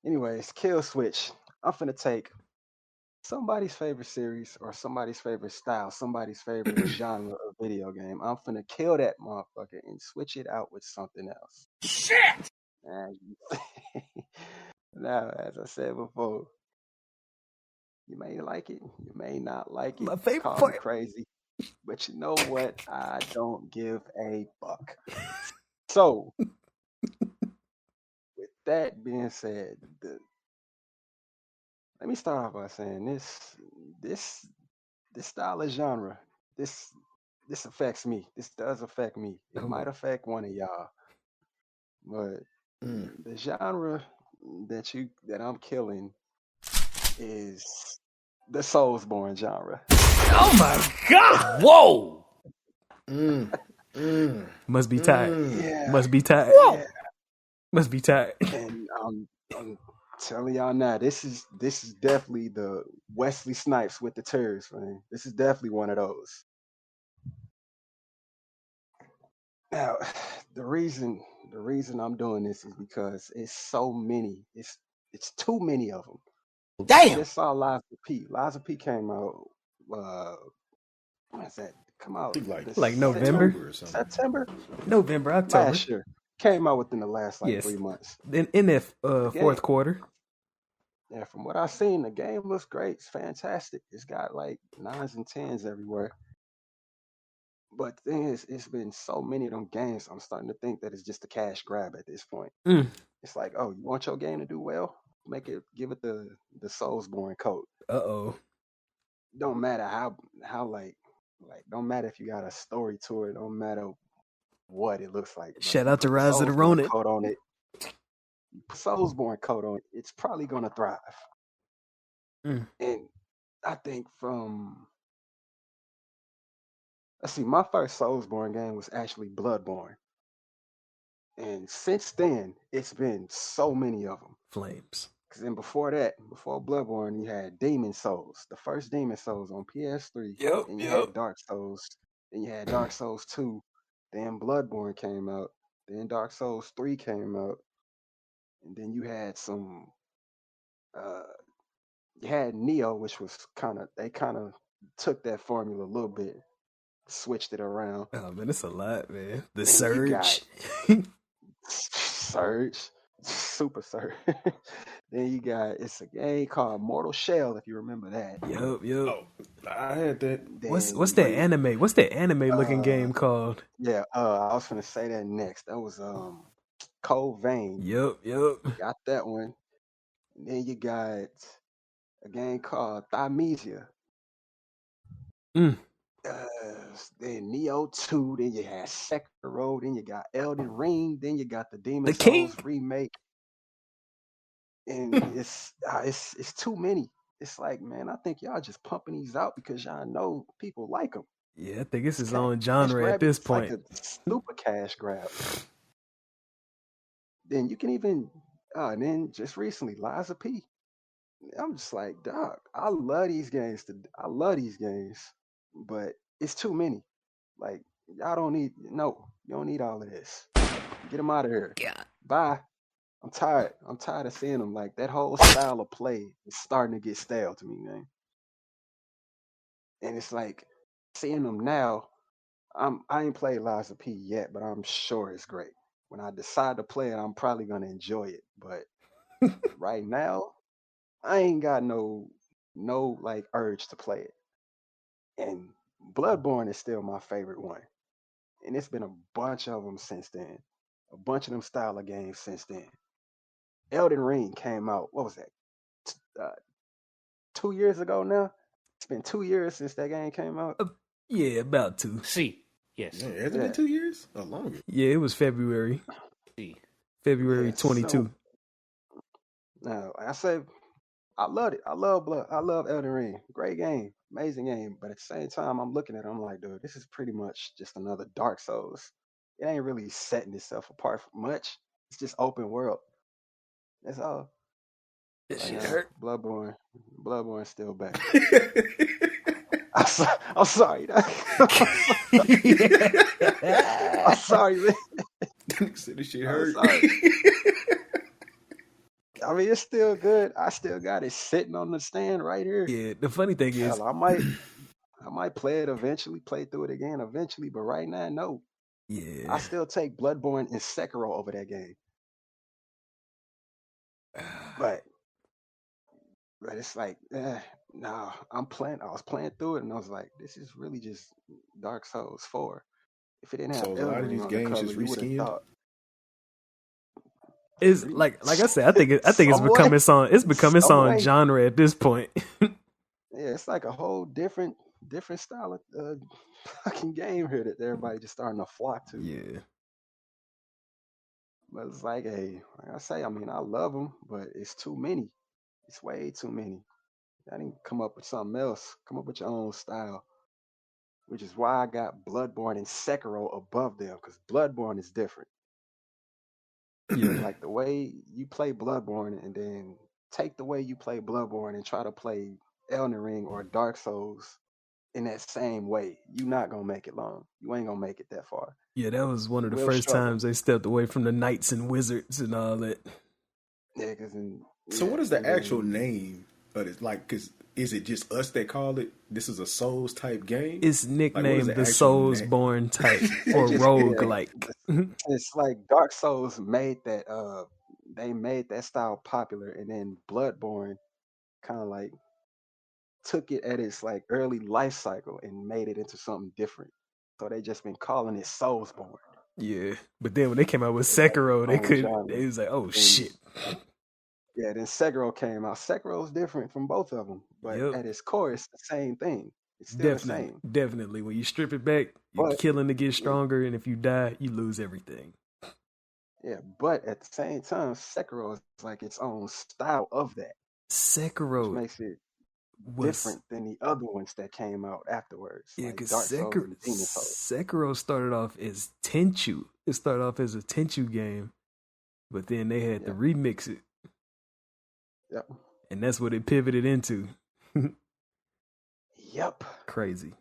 Anyways, kill switch. I'm finna take somebody's favorite series or somebody's favorite style, somebody's favorite genre of video game. I'm finna kill that motherfucker and switch it out with something else. Shit. And now, as I said before, you may like it, you may not like it. My favorite Call me part. crazy, but you know what? I don't give a fuck. So, with that being said, let me start off by saying this style of genre, this affects me. This does affect me. It Oh. might affect one of y'all, but the genre that I'm killing is the Soulsborne genre. Oh my God! Whoa! Must be tired. Yeah, Must be tired. Whoa! Must be tired. and I'm telling y'all now, this is definitely the Wesley Snipes with the terrorists, man. This is definitely one of those. Now, the reason I'm doing this is because it's so many. It's too many of them. I Damn! just saw Liza P. Liza P came out. When is that? Come out Like November? or something. September November, October. last year. Came out within the last Yes. 3 months. In that game. fourth quarter. Yeah, from what I've seen, the game looks great. It's fantastic. It's got like 9s and 10s everywhere. But the thing is, it's been so many of them games, I'm starting to think that it's just a cash grab at this point. Mm. It's like, oh, you want your game to do well? Give it the Soulsborne coat. Uh-oh. Don't matter how like don't matter if you got a story to it. Don't matter what it looks like. Shout out to Put the Rise of the Soulsborne Ronin. coat on it. put Soulsborne coat on, it's probably gonna thrive. Mm. And I think let's see, my first Soulsborne game was actually Bloodborne. And since then, it's been so many of them. Flames. Because then before that, before Bloodborne, you had Demon Souls, the first Demon Souls on PS3. Yep, Then you yep. had Dark Souls. Then you had Dark Souls 2. Then Bloodborne came out. Then Dark Souls 3 came out. And then you had uh, you had Neo, which was they kind of took that formula a little bit, switched it around. Oh man, it's a lot, man. The Then you got Surge. Surge, Super Surge. Then you got it's a game called Mortal Shell, if you remember that. Yep. Oh, I had that. Then What's that anime? What's that anime looking game called? Yeah, I was gonna say that next. That was Cold Vein. Yep. Got that one. And then you got a game called Thymesia. Mm. Then Neo 2, then you had Sekiro, then you got Elden Ring, then you got the Demon The Souls King? remake. And it's too many. It's like, man, I think y'all just pumping these out because y'all know people like them. Yeah, I think it's his own Cash genre grab, at this it's like point. a super cash grab. Then you can even, and then just recently, Liza P. I'm just like, dog, I love these games. I love these games, but it's too many. Like, y'all don't need, no, you don't need all of this. Get them out of here. God. Bye. I'm tired. I'm tired of seeing them. Like, that whole style of play is starting to get stale to me, man. And it's like, seeing them now, I ain't played Liza P yet, but I'm sure it's great. When I decide to play it, I'm probably gonna enjoy it. But right now, I ain't got no like urge to play it. And Bloodborne is still my favorite one. And it's been a bunch of them since then. A bunch of them style of games since then. Elden Ring came out. What was that? 2 years ago now. It's been 2 years since that game came out. Yeah, about to. See, yes. Yeah, has it been 2 years or longer? Yeah, it was February. See. February Yeah, 22. so, now, like I said, I love it. I love Elden Ring. Great game, amazing game. But at the same time, I'm looking at it, I'm like, dude, this is pretty much just another Dark Souls. It ain't really setting itself apart from much. It's just open world. That's all. That But shit no, hurt. Bloodborne's still back. I'm sorry. I'm sorry, man. Said this shit I'm hurt. sorry. I mean, it's still good. I still got it sitting on the stand right here. Yeah, the funny thing is, Hell, I might play it eventually, play through it again eventually, but right now, no. I yeah, still take Bloodborne and Sekiro over that game. But it's like, no, I was playing through it and I was like, this is really just Dark Souls 4. If it didn't have So a lot Elden of Ring these on the games cover, just you would have reskinned? thought. it's like I said, I think it's Somewhat. become its own. It's become its Some own way. genre at this point. Yeah, it's like a whole different style of fucking game here that everybody just starting to flock to. Yeah, But it's like, hey, like I say, I mean, I love them, but it's too many. It's way too many. I didn't come up with something else. Come up with your own style, which is why I got Bloodborne and Sekiro above them, because Bloodborne is different. yeah, Like the way you play Bloodborne and then take the way you play Bloodborne and try to play Elden Ring or Dark Souls in that same way, you're not gonna make it long. You ain't gonna make it that far. yeah. That was one of the Will first struggle. times they stepped away from the knights and wizards and all that. Yeah, because So what is the actual name of it? Like, is it just us that call it? This is a Souls type game. It's Like, what is nicknamed the the actual Soulsborne type or just- roguelike. It's like Dark Souls made that they made that style popular, and then Bloodborne kind of like took it at its like early life cycle and made it into something different. So they just been calling it Soulsborne. Yeah, but then when they came out with Sekiro, they own couldn't. genre. They was like, "Oh shit!" Yeah, then Sekiro came out. Sekiro's different from both of them, but Yep. at its core, it's the same thing. It's still the same. Definitely. When you strip it back, you're But- killing to get stronger, and if you die, you lose everything. Yeah, but at the same time, Sekiro is like its own style of that, which Sekiro makes it was different than the other ones that came out afterwards, yeah, like because Dark Souls and Demon Souls. Sekiro started off as Tenchu. It started off as a Tenchu game, but then they had to Yep. remix it, Yep. and that's what it pivoted into. Yep. Crazy.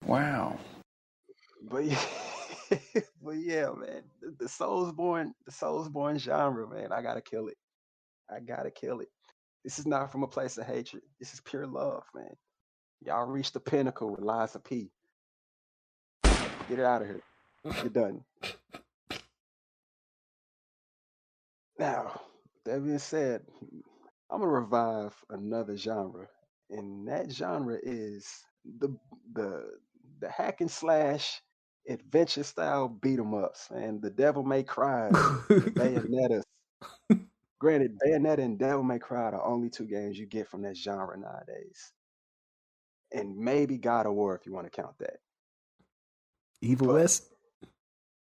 Wow. But yeah, but yeah, man, the Soulsborne genre, man, I gotta kill it. I gotta kill it. This is not from a place of hatred. This is pure love, man. Y'all reached the pinnacle with Liza P. Get it out of here. You're done. Now, that being said, I'm gonna revive another genre, and that genre is the the the hack and slash adventure style beat 'em ups, and the Devil May Cries, the Bayonettas. Granted, Bayonetta and Devil May Cry are the only two games you get from that genre nowadays, and maybe God of War if you want to count that. Evil But West?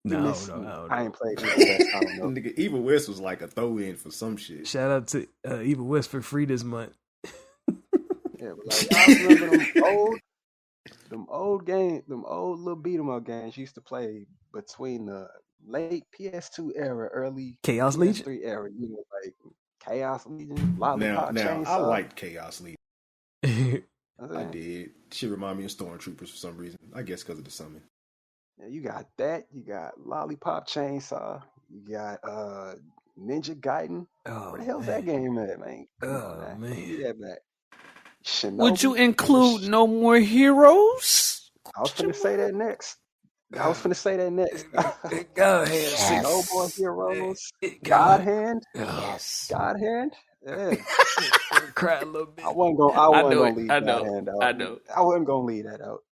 you No, miss. no. I ain't played Evil West. I don't know. Nigga, Evil West was like a throw-in for some shit. Shout out to Evil West for free this month. Yeah, but like I remember them old little beat 'em up games used to play between the late PS2 era, early Chaos Legion? PS3 era. You know, like Chaos Legion, Lollipop Now I Chainsaw. liked Chaos League. That's I it. did. She remind me of Stormtroopers for some reason. I guess because of the summon. Yeah, you got that. You got Lollipop Chainsaw. You got Ninja Gaiden. Oh, Where the hell's man. that game at, man? Come Oh, on, man. man. Give me that back. Shinobi. Would you include No More Heroes? I was finna say that next. Go ahead. No More Heroes. God God Hand. Yes. God Hand. Yeah. Cry a little bit. I wasn't gonna leave God Hand out. I know. I wasn't gonna leave that out.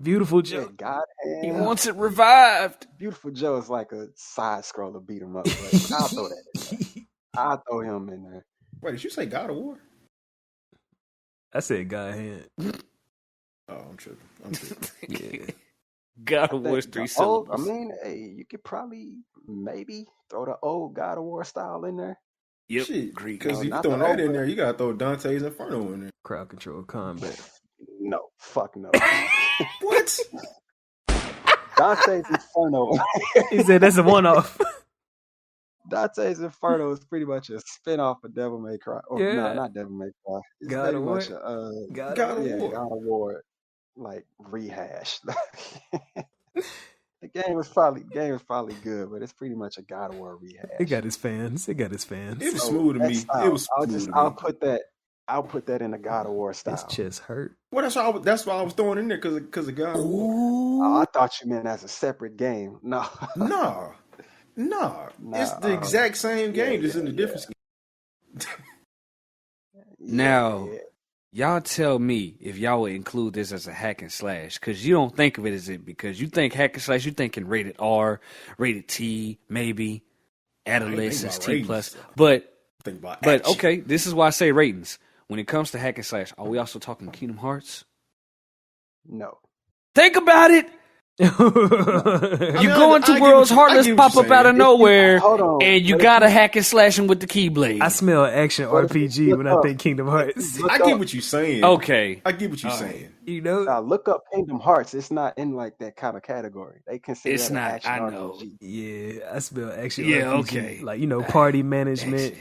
Beautiful Yeah, Joe. God He Hand. wants it revived. Beautiful Joe is like a side scroller beat 'em up. But I'll throw that in there. I'll throw him in there. Wait, did you say God of War? I said God hand. Oh, I'm tripping. Yeah. God of War Think 3 the old, syllables. hey, you could probably maybe throw the old God of War style in there. Yep. Shit, Greek. because No, if you not throwing the that old in one. there, you gotta throw Dante's Inferno in there. Crowd control combat. No, fuck no. What? Dante's Inferno. He said that's a one-off. Dante's Inferno is pretty much a spin-off of Devil May Cry. Or Yeah. no, not Devil May Cry. It's God pretty of much War. a God God of of War. yeah, War. God of War like rehash. The game was probably good, but it's pretty much a God of War rehash. It got his fans. It was So smooth to that me. style, It was smooth to I'll me. put that in the God of War His style. chest hurt. Well, that's why I was throwing in there because of God of War. Oh, I thought you meant as a separate game. No. Nah. It's the exact same game, just in a different skin. Now, yeah. y'all tell me if y'all would include this as a hack and slash, because you don't think of it as it, because you think hack and slash, you thinking rated R, rated T, maybe, adolescence, about T ratings. plus. But Think about But action. okay, this is why I say ratings. When it comes to hack and slash, are we also talking Kingdom Hearts? No. Think about it. You go into worlds, Heartless pop up out of nowhere, Hold on. and you But gotta hack and slash him with the Keyblade. I smell action RPG when I think Kingdom Hearts. I get what you're saying. Okay. I get what you're saying. You know? Now look up Kingdom Hearts. It's not in like that kind of category. They consider It's that an not, action I know. RPG. Yeah, I smell action Yeah, RPG. okay. Like, party management,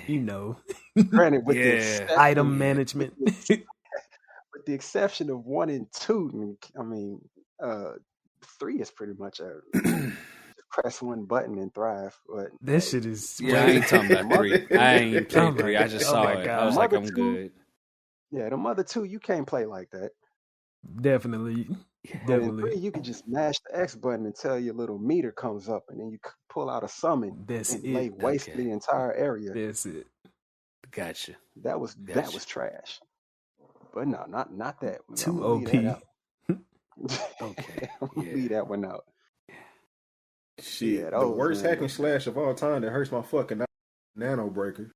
Granted, with the Yeah. exception, item management. with the exception of 1 and 2, I mean, 3 is pretty much a just press one button and thrive. But That shit is Yeah, I ain't talking about 3. I ain't played 3. I just Oh saw my it. God. I was like, Mother I'm 2? good. yeah, the other 2 you can't play like that. Definitely. But in 3 you can just mash the X button until your little meter comes up, and then you pull out a summon That's and it. lay waste Okay. the entire area. That's it. Gotcha. That was Gotcha. trash. But no, not that. I'm Too gonna leave OP. that out. Okay. I'm gonna Yeah. leave that one out. Shit, Yeah, the those, worst man. hack and slash of all time that hurts my fucking Nano Breaker.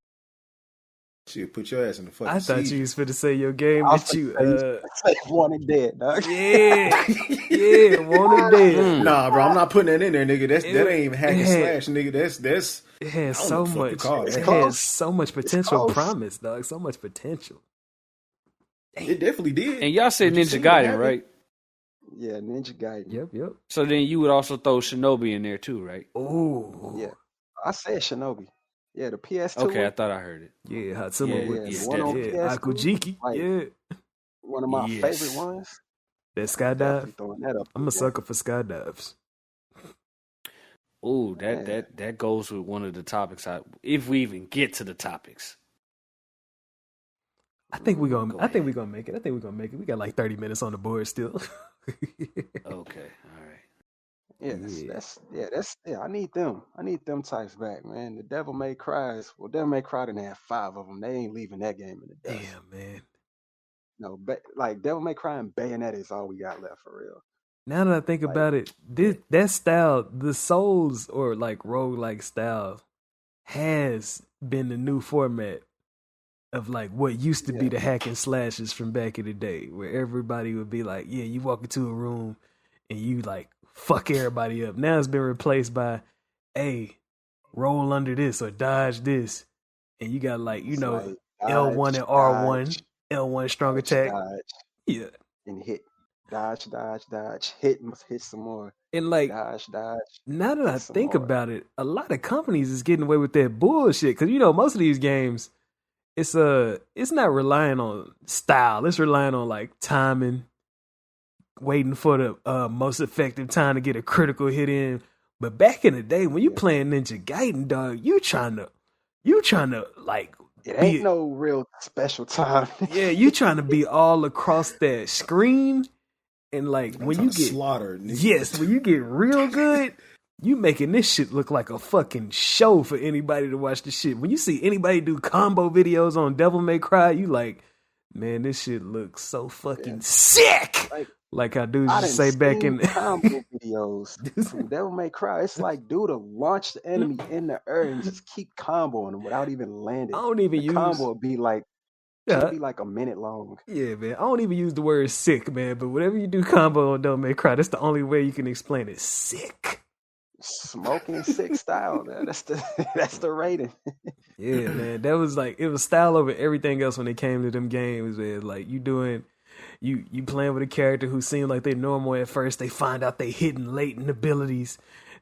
Shit, put your ass in the fucking I thought seat. you was finna say your game I that you say wanted dead, dog. yeah, wanted dead. Nah, bro, I'm not putting that in there, nigga. That ain't even hack and it had- slash, nigga. That's It has I don't so know what the fuck you much. call It that. has so much potential close. promise, dog. So much potential. it definitely did. And y'all said But you Ninja seen what Gaiden, happened? right? Yeah, Ninja Gaiden. Yep. So then you would also throw Shinobi in there too, right? Ooh. Yeah, I said Shinobi. Yeah, the PS2 Okay, I one. thought I heard it. Yeah, Hatsuma Yeah, with yeah, the one on definitely. PS2. Akujiki. Like, Yeah. one of my Yes. favorite ones. That Definitely skydive. throwing that up. I'm a there. sucker for skydives. Ooh, Man. that goes with one of the topics. If we even get to the topics. I think we're gonna Go make it. We got like 30 minutes on the board still. Okay, all right. Yeah, I need them. I need them types back, man. The Devil May Cries. Well, Devil May Cry didn't have 5 of them. They ain't leaving that game in the dust. Damn, man. No, like Devil May Cry and Bayonetta is all we got left for real. Now that I think about it, that style, the Souls or like roguelike style, has been the new format of like what used to be the hack and slashes from back in the day, where everybody would be like, yeah, you walk into a room and you like fuck everybody up. Now it's been replaced by, hey, roll under this or dodge this. And you got like, you It's know, like L1 dodge, and R1, dodge, L1 strong dodge, attack. dodge, Yeah. and hit. Dodge, hit some more. And like, Dodge. now that I hit some think more. about it, a lot of companies is getting away with that bullshit. Cause you know, most of these games, it's not relying on style. It's relying on like timing, waiting for the most effective time to get a critical hit in. But back in the day, when you playing Ninja Gaiden, dog, you trying to like It ain't no real special time. yeah, you trying to be all across that screen, and like when you get slaughtered, nigga. yes, when you get real good, you making this shit look like a fucking show for anybody to watch the shit. When you see anybody do combo videos on Devil May Cry, you like, man, this shit looks so fucking sick. Like how dudes I just done say back seen in combo videos from Devil May Cry. It's like dude to launch the enemy in the air and just keep comboing them without even landing. I don't even the use combo would be like yeah. it'd be like a minute long. Yeah, man. I don't even use the word sick, man. But whatever you do combo on Devil May Cry, that's the only way you can explain it. Sick. Smoking sick style, man. That's the rating. Yeah, man. That was like it was style over everything else when it came to them games, man. Like you playing with a character who seemed like they're normal at first, they find out they hidden latent abilities.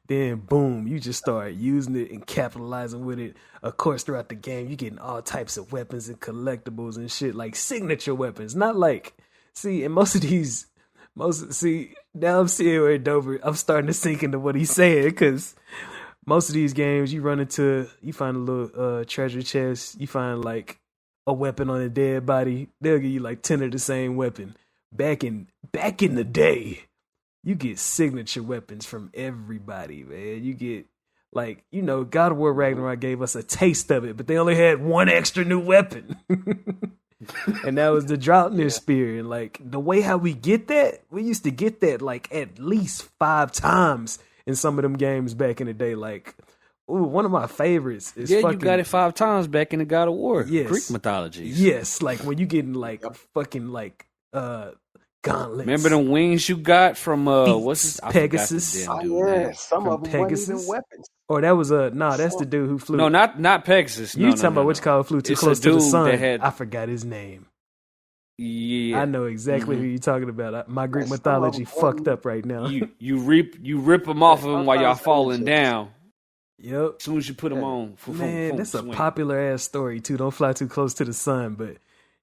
Then boom, you just start using it and capitalizing with it. Of course, throughout the game, you're getting all types of weapons and collectibles and shit, like signature weapons. Not like, see, in most of these, now I'm seeing where Dover, I'm starting to sink into what he's saying, because most of these games, you find a little treasure chest, you find like a weapon on a dead body, they'll give you like 10 of the same weapon. Back in the day, you get signature weapons from everybody, man. You get, like, you know, God of War Ragnarok gave us a taste of it, but they only had one extra new weapon. And that was the Draupnir Spear. And, like, the way how we get that, we used to get that, like, at least 5 times in some of them games back in the day. Like, ooh, one of my favorites is you got it 5 times back in the God of War. Yes. Greek mythologies. Yes, like, when you getting, like, fucking, like, gauntlets. Remember the wings you got from what's this? Pegasus. Some of them Pegasus? weren't even weapons. Or that was that's the dude who flew. No, not Pegasus. You talking about which call flew too It's close a to the dude sun? that had- I forgot his name. Yeah, I know exactly who you're talking about. My Greek Some of mythology them fucked up right now. you rip them off of him while y'all falling down. Yep. As soon as you put them on, Man, that's a popular ass story too. Don't fly too close to the sun, but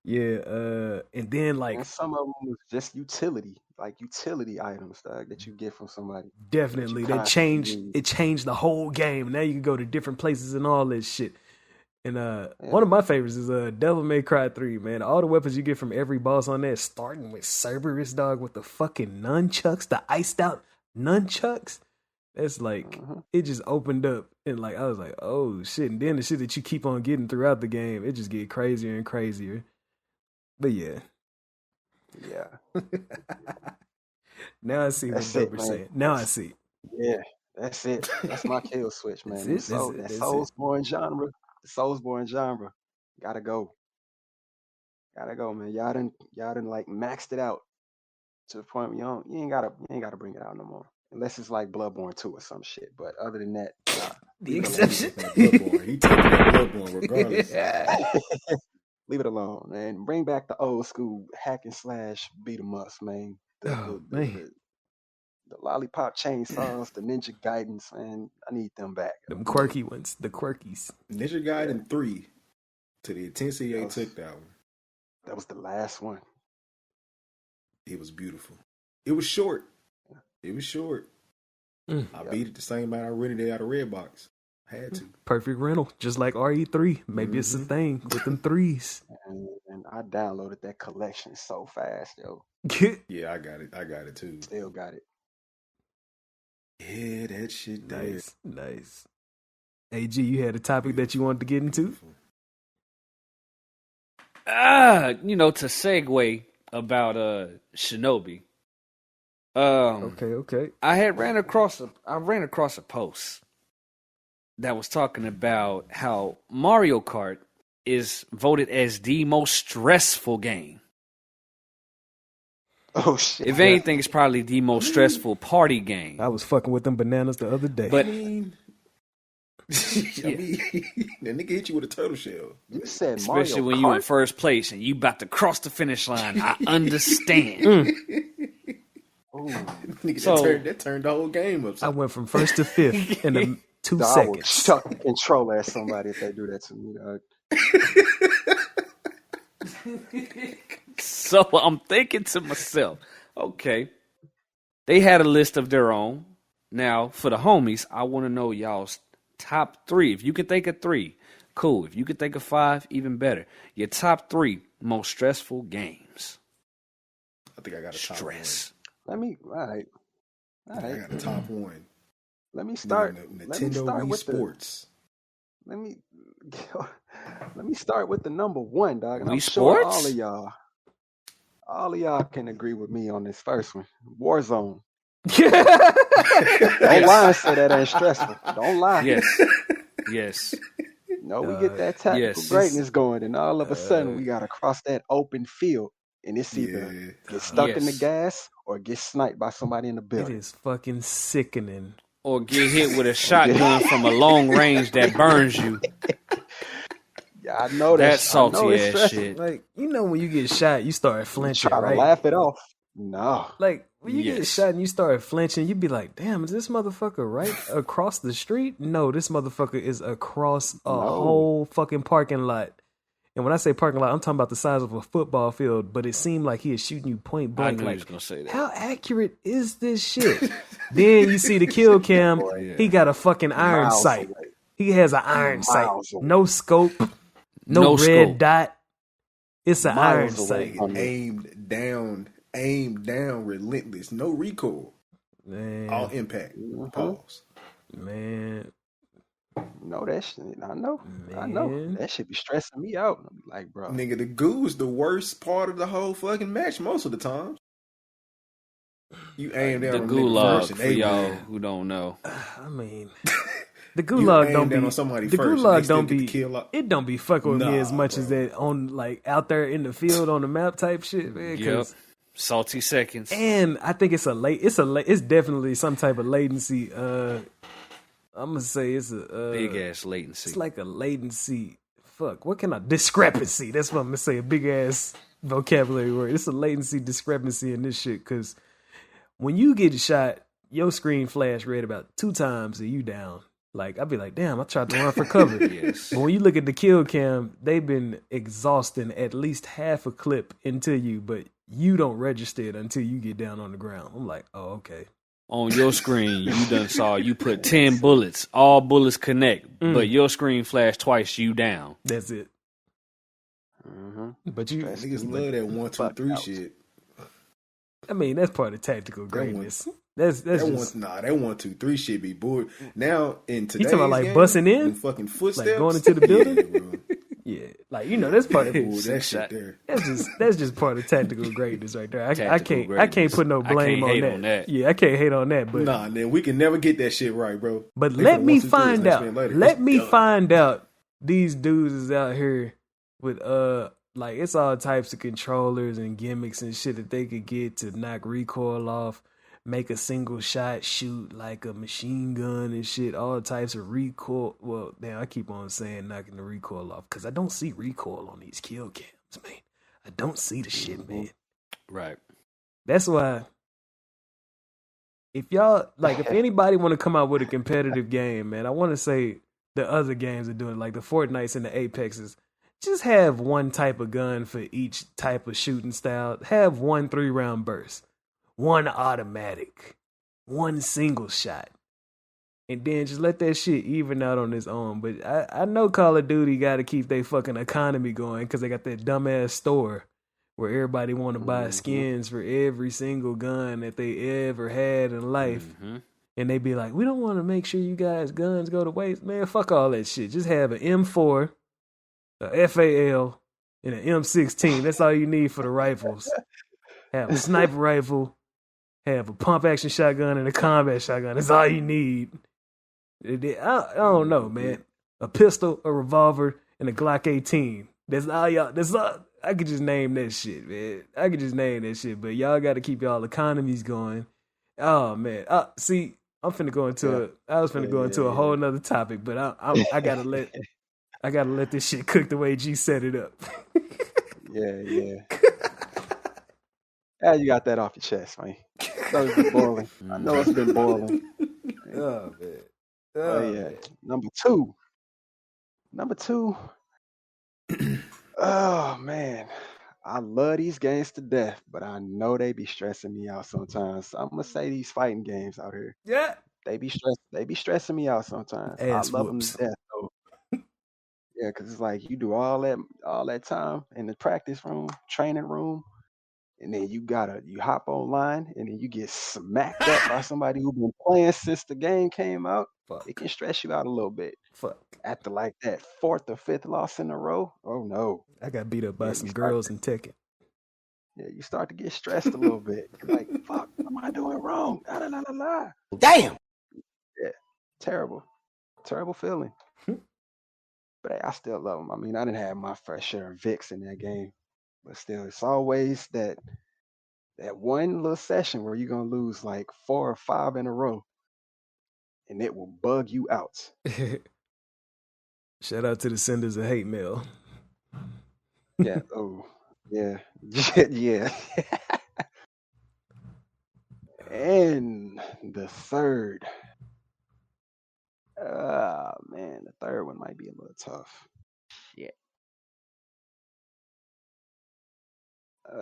yeah. And then like And some of them was just utility items that you get from somebody. definitely that changed the whole game. Now you can go to different places and all this shit. And one of my favorites is Devil May Cry 3, man. All the weapons you get from every boss on that, starting with Cerberus, dog, with the fucking nunchucks, the iced out nunchucks. That's like it just opened up, and like I was like, oh shit. And then the shit that you keep on getting throughout the game, it just get crazier and crazier. But yeah. Now I see what Dober's saying. Now I see. Yeah, that's it. That's my kill switch, man. That's it. The Soulsborne genre. Gotta go. Gotta go, man. Y'all done like maxed it out to the point where you ain't gotta bring it out no more. Unless it's like Bloodborne 2 or some shit. But other than that, nah. The Leave it alone. exception. That Bloodborne. He taking that Bloodborne regardless. Leave it alone, man. Bring back the old school hack and slash beat 'em ups, man. Oh, man. The lollipop chainsaws, the Ninja Gaidens, man. I need them back. Them quirky ones. The quirkies. Ninja Gaiden 3, to the intensity they took that one. That was the last one. It was beautiful. It was short. It was short. I beat it the same amount I rented it out of Redbox. I had to. Perfect rental. Just like RE3. Maybe it's a thing with them threes. And I downloaded that collection so fast, yo. Yeah, I got it. I got it too. Still got it. Yeah, that shit there. Nice. AG, you had a topic that you wanted to get into? To segue about Shinobi. Okay. I ran across a post that was talking about how Mario Kart is voted as the most stressful game. Oh shit! If anything, it's probably the most stressful party game. I was fucking with them bananas the other day. But I mean, that nigga hit you with a turtle shell. You said especially Mario when Kart? you in first place and you about to cross the finish line, I understand. Nigga, So- that turned the whole game up. I went from first to fifth in a 2 Dog, I would seconds. chuck the controller at somebody if they do that to me, dog. So I'm thinking to myself, okay, they had a list of their own. Now, for the homies, I want to know y'all's top 3. If you can think of 3, cool. If you can think of 5, even better. Your top 3 most stressful games. I think I got a top Stress. All right. one. I got a top one. Let me start. Nintendo Wii with Sports. Let me start with the number 1, dog. And Wii I'm sure Sports? all of y'all can agree with me on this first one. Warzone. Yeah. Don't lie and say that ain't stressful. Don't lie. Yes. No, we get that tactical yes. greatness going, and all of a sudden we gotta cross that open field, and it's either get stuck in the Yes. gas or get sniped by somebody in the It building. is fucking sickening. Or get hit with a shotgun from a long range that burns you. Yeah, I know that. That's I know salty it's ass stressful. shit. Like, when you get shot, you start flinching, Try to right? laugh it off. No. Like, when you get Yes. shot and you start flinching, you'd be like, damn, is this motherfucker right across the street? No, this motherfucker is across a whole fucking parking lot. And when I say parking lot, I'm talking about the size of a football field, but it seemed like he is shooting you point I blank. knew you Like, was gonna say that. how accurate is this shit? Then you see the kill cam, he got a fucking iron Miles sight. away. He has an iron sight. Miles away. No scope, no No red scope. dot. It's an iron Miles away sight. from me. Aimed down, relentless, no recoil, Man, all impact. Pause. man. No, that shit. I know. Man. That should be stressing me out. I'm like, bro. Nigga, the goo is the worst part of the whole fucking match most of the time. You aim down The on a nigga gulag first and for they y'all win. who don't know. I mean, the You gulag aim don't down be on somebody the first and gulag they still don't get the be kill up. it don't be fucking with me Nah, as much as bro. that on like out there in the field on the map type shit, man. Yep. 'cause- Salty seconds. And I think it's it's definitely some type of latency. I'm gonna say it's a Big ass latency. It's like a latency. Fuck, what can I discrepancy? That's what I'm gonna say. A big ass vocabulary word. It's a latency discrepancy in this shit because when you get shot, your screen flash red about 2 times and you down. Like, I'd be like, damn, I tried to run for cover. Yes. But when you look at the kill cam, they've been exhausting at least half a clip into you, but you don't register it until you get down on the ground. I'm like, oh, okay. On your screen, you done saw you put 10 bullets. All bullets connect, but your screen flashed twice, you down. That's it. Mm-hmm. But you, Niggas love that 1, 2, 3 shit. I mean, that's part of tactical greatness. That's That just, that 1, 2, 3 shit be bored. Now in today's talking about, like, game, busting in? them fucking footsteps, like going into the building. Yeah, bro. Yeah, like that's part of Ooh, that Six shit shot. there. that's just part of tactical greatness right there. I Tactical can't put no greatness. I blame can't hate on on that. that. Yeah, I can't hate on that. But Nah, man, we can never get that shit right, bro. but They let put me 1, 2, 3 find next out. man later. Let It's me done. find out. These dudes is out here with like it's all types of controllers and gimmicks and shit that they could get to knock recoil off, make a single shot shoot like a machine gun and shit, all types of recoil. Well, damn, I keep on saying knocking the recoil off because I don't see recoil on these kill cams, man. I don't see the shit, man. Right. That's why if y'all like, if anybody want to come out with a competitive game, man, I want to say the other games are doing like the Fortnites and the Apexes. Just have one type of gun for each type of shooting style. Have 1 3-round burst, 1 automatic, 1 single shot, and then just let that shit even out on its own. But I know Call of Duty got to keep their fucking economy going because they got that dumbass store where everybody want to buy skins for every single gun that they ever had in life. And they be like, we don't want to make sure you guys' guns go to waste. Man, fuck all that shit. Just have an M4, a FAL, and an M16. That's all you need for the rifles. Have a sniper rifle, have a pump action shotgun, and a combat shotgun. That's all you need. I don't know, man. A pistol, a revolver, and a Glock 18. That's all y'all. That's all. I could just name that shit, man. I could just name that shit. But y'all got to keep y'all economies going. Oh man. See, I'm finna go into I was finna go into a whole nother topic, but I gotta let this shit cook the way G set it up. Yeah. You got that off your chest, man. It's been boiling. I know it's been boiling. Oh man. Yeah. Number two. Oh man. I love these games to death, but I know they be stressing me out sometimes. So I'm gonna say these fighting games out here. Yeah. They be stressing me out sometimes. Ass I love whoops. them to death though. Yeah, because it's like you do all that time in the practice room, training room, and then you hop online and then you get smacked up by somebody who's been playing since the game came out. Fuck. It can stress you out a little bit. Fuck. After like that 4th or 5th loss in a row, oh no. I got beat up by Yeah, some you girls in Tekken. Yeah, you start to get stressed a little bit. You're like, fuck, what am I doing wrong? La, la, la, la, la. Damn. Yeah, terrible feeling. But hey, I still love them. I mean, I didn't have my fair share of Vicks in that game, but still, it's always that one little session where you're gonna lose like 4 or 5 in a row, and it will bug you out. Shout out to the senders of hate mail. Yeah. Oh, yeah, yeah. And the third. Man, the third one might be a little tough. Shit. I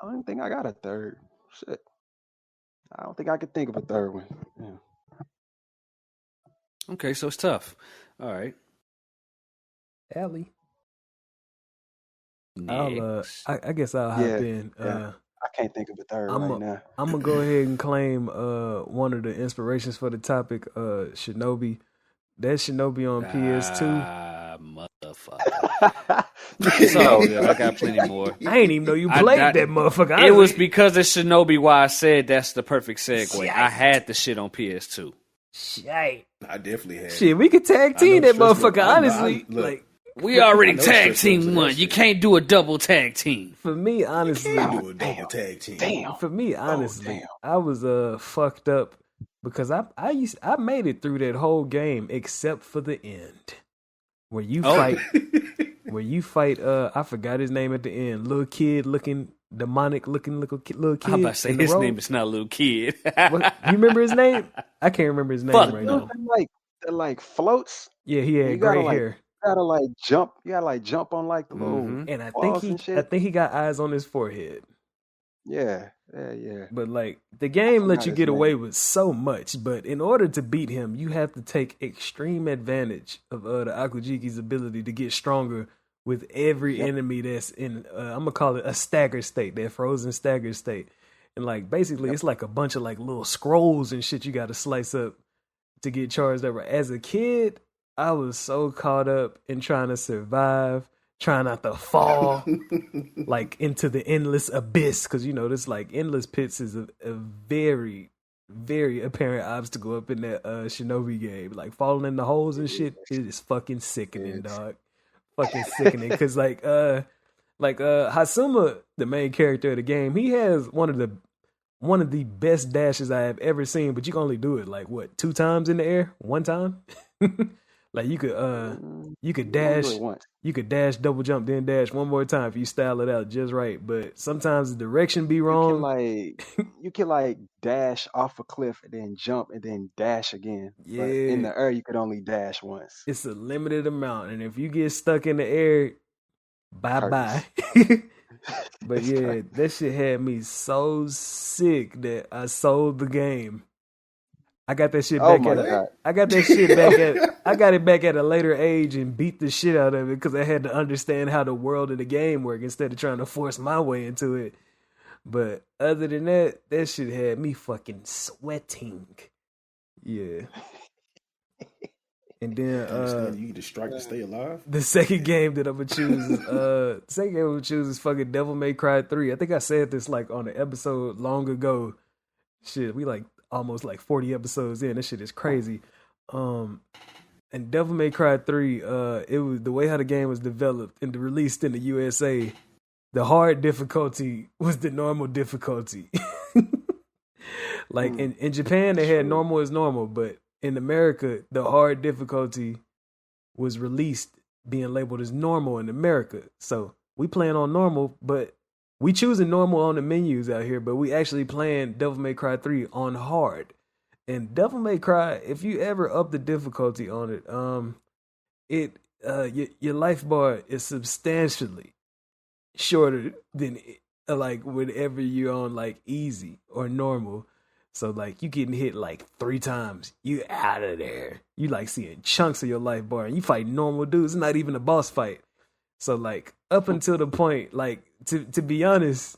don't think I got a third. Shit. I don't think I could think of a third one. Yeah. Okay, so it's tough. All right. Allie. Next. I guess I'll hop in. Yeah. I can't think of a third right now. I'm gonna go ahead and claim one of the inspirations for the topic, Shinobi. That Shinobi on PS2. Motherfucker. It's all good. I got plenty more. I ain't even know you played that motherfucker. It was because of Shinobi why I said that's the perfect segue. Shite. I had the shit on PS2. Shit. I definitely had. Shit, we could tag team that motherfucker, honestly. Look, We already tag team one. You can't do a double tag team. For me, honestly, do a double tag team. Damn. For me, honestly, damn. I was fucked up because I made it through that whole game except for the end where you fight I forgot his name at the end, little kid looking demonic looking little kid. I'm about to say his name is not Little Kid. What, you remember his name? I can't remember his name right now. They're like floats. Yeah, he had gray hair. You gotta jump on like the little And I walls think and shit. he got eyes on his forehead. Yeah. But like the game lets you get away with so much, but in order to beat him, you have to take extreme advantage of the Akujiki's ability to get stronger with every enemy that's in I'm gonna call it a stagger state, that frozen stagger state. And like basically it's like a bunch of like little scrolls and shit you gotta slice up to get charged up. As a kid, I was so caught up in trying to survive, trying not to fall like into the endless abyss, because you know this like endless pits is a very very apparent obstacle up in that Shinobi game. Like falling in the holes and shit, it is fucking sickening, dog. Fucking sickening. Cause like Hasuma, the main character of the game, he has one of the best dashes I have ever seen, but you can only do it like what, 2 times in the air? 1 time? Like you could dash, double jump, then dash one more time if you style it out just right. But sometimes the direction be wrong. You can like dash off a cliff and then jump and then dash again. Yeah. But in the air you could only dash once. It's a limited amount, and if you get stuck in the air, bye. But yeah, that shit had me so sick that I sold the game. I got that shit back I got it back at a later age and beat the shit out of it because I had to understand how the world of the game worked instead of trying to force my way into it. But other than that, that shit had me fucking sweating. Yeah. And then you get strike to stay alive. the second game that I'm gonna choose is fucking Devil May Cry 3. I think I said this like on an episode long ago. Shit, we like almost like 40 episodes in. This shit is crazy. And Devil May Cry 3, it was the way how the game was developed and released in the USA. The hard difficulty was the normal difficulty. Like in Japan, they had normal as normal, but in America, the hard difficulty was released being labeled as normal in America. So we playing on normal, but we choosing normal on the menus out here, but we actually playing Devil May Cry 3 on hard. And Devil May Cry, if you ever up the difficulty on it, your life bar is substantially shorter than like whenever you're on like easy or normal. So like you getting hit like 3 times, you out of there. You like seeing chunks of your life bar, and you fight normal dudes. It's not even a boss fight. So like up until the point, like to be honest,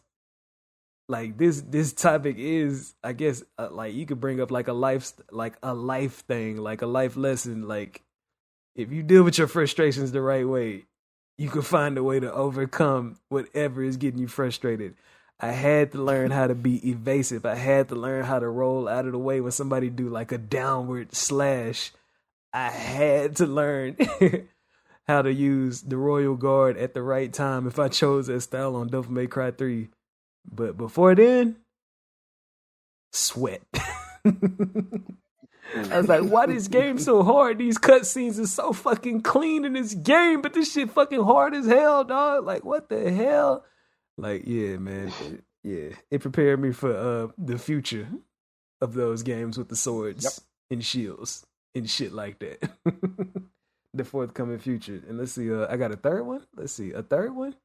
like this topic is, I guess, like you could bring up like a life thing, like a life lesson. Like if you deal with your frustrations the right way, you can find a way to overcome whatever is getting you frustrated. I had to learn how to be evasive. I had to learn how to roll out of the way when somebody do like a downward slash. I had to learn how to use the Royal Guard at the right time if I chose that style on Devil May Cry 3. But before then, sweat. I was like, why this game so hard? These cutscenes are so fucking clean in this game, but this shit fucking hard as hell, dog. Like, what the hell? Like, yeah, man. It prepared me for the future of those games with the swords and shields and shit like that. The forthcoming future. And let's see, I got a third one? Let's see, a third one?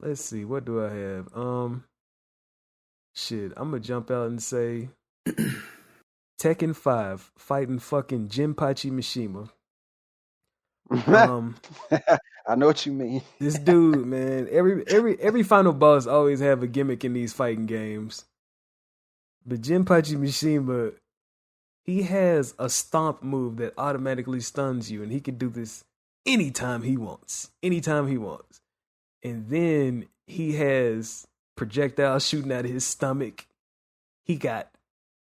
Let's see, what do I have? Shit, I'm gonna jump out and say Tekken 5 fighting fucking Jinpachi Mishima. I know what you mean. This dude, man, every final boss always have a gimmick in these fighting games. But Jinpachi Mishima, he has a stomp move that automatically stuns you, and he can do this anytime he wants. And then he has projectiles shooting out of his stomach. He got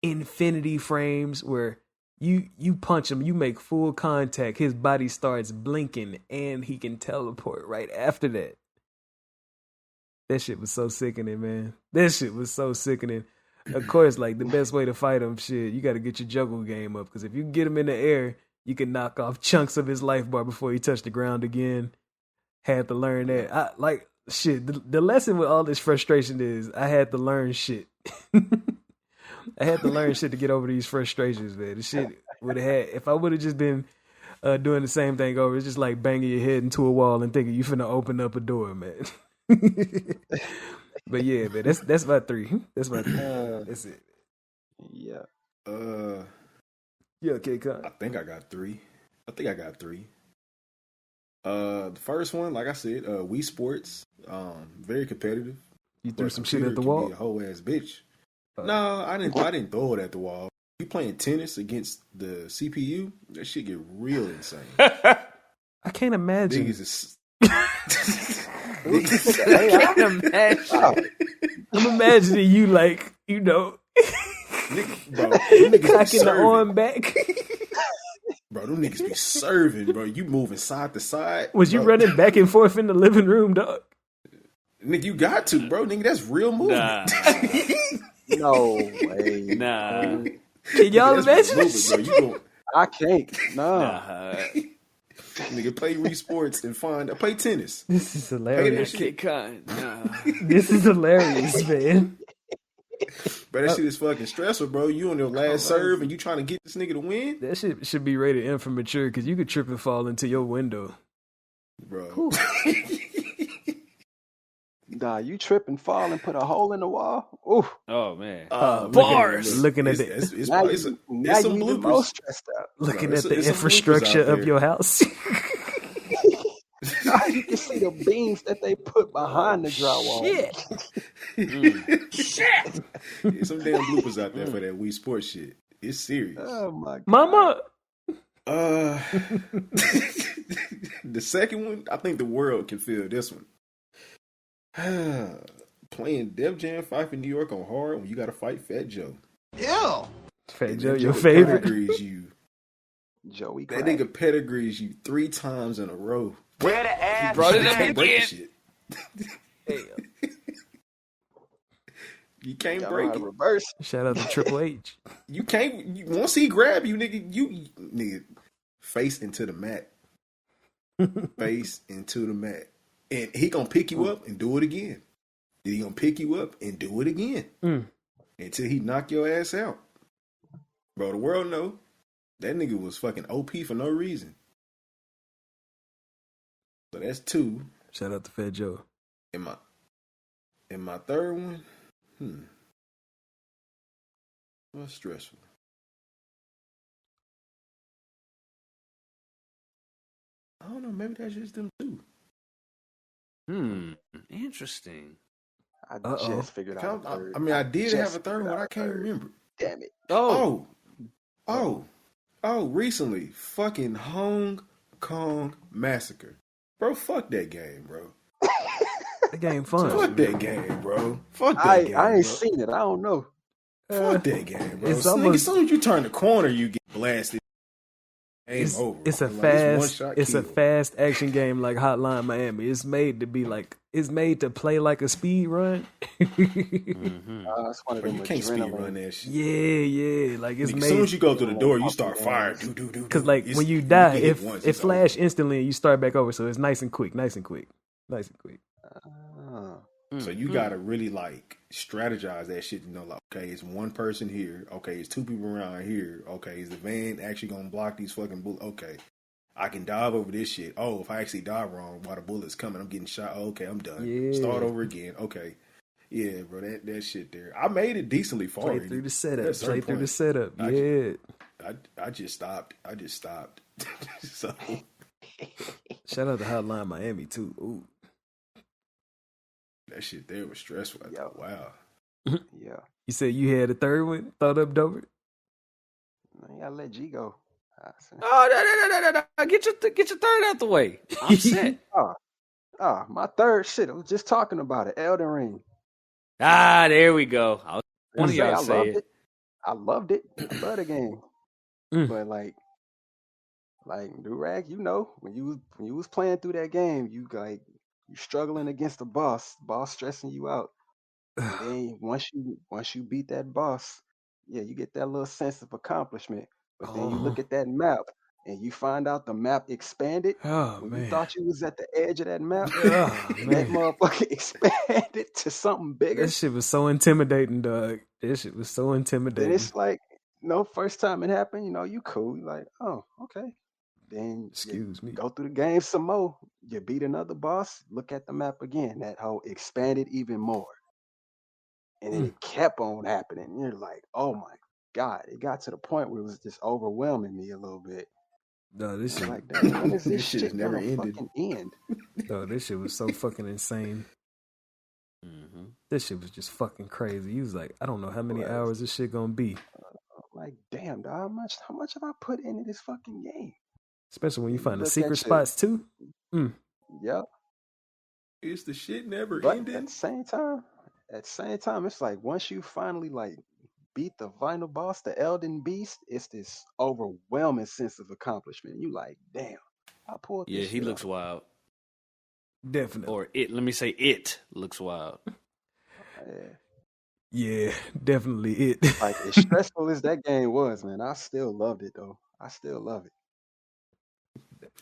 infinity frames where you punch him, you make full contact, his body starts blinking, and he can teleport right after that. That shit was so sickening, man. That shit was so sickening. Of course, like, the best way to fight him, shit, you got to get your juggle game up, because if you get him in the air, you can knock off chunks of his life bar before he touched the ground again. Had to learn that. The lesson with all this frustration is I had to learn shit. I had to learn shit to get over these frustrations, man. The shit would have had, if I would have just been doing the same thing over, it's just like banging your head into a wall and thinking you finna open up a door, man. But yeah, man, that's my 3. That's my 3. That's it. Yeah. Yeah, okay, cut. I think I got 3. The first one, like I said, Wii Sports, very competitive. You threw some shit at the wall? Be a whole ass bitch. No, I didn't throw it at the wall. You playing tennis against the CPU? That shit get real insane. I can't imagine. I'm imagining you like, you know, Nigga, bro, them niggas be Cocking the arm serving. back. Bro, them niggas be serving, bro. You moving side to side. Was you bro. running back and forth in the living room, dog? Nigga, you got to, bro. Nigga, that's real movement. Nah. No way. Nah. Can y'all That's imagine real this movement, shit? bro. You gon' I can't. No. Nah. nigga play Wii Sports and play tennis. This is Pay that hilarious. shit. Nah. This is hilarious, man. Bro, that shit is fucking stressful, bro. You on your last serve and you trying to get this nigga to win, That shit should be rated M for mature because you could trip and fall into your window. bro. Nah, you trip and fall and put a hole in the wall. Ooh. Oh man. Bars. Looking at the It's Now it's you some even more bloopers. stressed out. looking Bro, at the it's some bloopers infrastructure out of there. your house. Now you can see the beams that they put behind the drywall. Shit. There's some damn bloopers out there for that Wii Sports shit. It's serious. Oh my god. Mama. The second one, I think the world can feel this one. Playing Def Jam 5 in New York on hard when you got to fight Fat Joe. Fat And Joe, that your Joe favorite. pedigrees you. Joey That Crack. nigga pedigrees you 3 times in a row. Where the ass? Brought it You up can't break again. the shit. You can't Y'all know break how to it. reverse. Shout out to Triple H. You can't. Once he grab you, nigga, face into the mat. Face into the mat. And he gonna pick you up and do it again. Then he gonna pick you up and do it again. Until he knock your ass out. Bro, the world know that nigga was fucking OP for no reason. So that's 2. Shout out to Fat Joe. In my third one, what's stressful? I don't know. Maybe that's just them 2. Interesting. I Uh-oh. just figured out. a third. I mean, I did just have a third figured one. out I a can't third. remember. Damn it. Oh, recently, fucking Hong Kong Massacre. Bro, fuck that game, bro. That game fun. Fuck that game, bro. Fuck that I game, ain't bro. seen it. I don't know. Fuck that game, bro. It's Nigga, almost- as soon as you turn the corner, you get blasted. Game over. It's a Like, fast, one-shot it's a kill. fast action game like Hotline Miami. It's made to be like, it's made to play like a speed run. It's one of Bro, them you can't speed run adrenaline. that shit. Yeah, like it's Nigga, made. as soon as you go through the door, you Pump start your firing. ass. Because like when you die, it flash instantly and you start back over. So it's nice and quick. So you gotta really like strategize that shit. You know, like, okay, it's one person here. Okay, it's 2 people around here. Okay, is the van actually gonna block these fucking bullets? Okay, I can dive over this shit. Oh, if I actually dive wrong while the bullet's coming, I'm getting shot. Oh, okay, I'm done. Yeah. Start over again. Okay, yeah, bro, that shit there. I made it decently far. Play through the setup. At a certain Play through the point, setup. I Yeah. I just stopped. So Shout out to Hotline Miami too. Ooh. that shit there was stressful. I thought, wow. Yeah. You said you had a third one? Thought up dope? Man, you gotta let G go. Oh, no. Get your third out the way. I'm set. My third shit. I was just talking about it. Elden Ring. There we go. One of I y'all say loved it. it. I loved it. I love the game. But like Durag, you know, when you was playing through that game, you struggling against the boss stressing you out. And then once you beat that boss, yeah, you get that little sense of accomplishment. But then you look at that map and you find out the map expanded. Oh, When man. you thought you was at the edge of that map, Oh, that man. motherfucker expanded to something bigger. That shit was so intimidating, dog. That shit was so Then intimidating. it's like, first time it happened, you cool. You're like, oh, okay. Then Excuse me. go through the game some more. You beat another boss, look at the map again. That whole expanded even more. And then it kept on happening. And you're like, oh my God. It got to the point where it was just overwhelming me a little bit. No, this I'm shit, like, damn, when is this This shit shit never gonna ended. fucking end? no, this shit was so fucking insane. Mm-hmm. This shit was just fucking crazy. He was like, I don't know how many Right. hours this shit gonna be. I'm like, damn, dog, how much have I put into this fucking game? Especially when you find the Look at secret you. spots too. Yep. Is the shit never But ending? at the same time, it's like once you finally like beat the final boss, the Elden Beast, it's this overwhelming sense of accomplishment. You like, damn, I pulled this Yeah, shit he looks off. wild. Definitely. Or let me say it looks wild. Yeah. Yeah, definitely it. Like as stressful as that game was, man, I still loved it though. I still love it.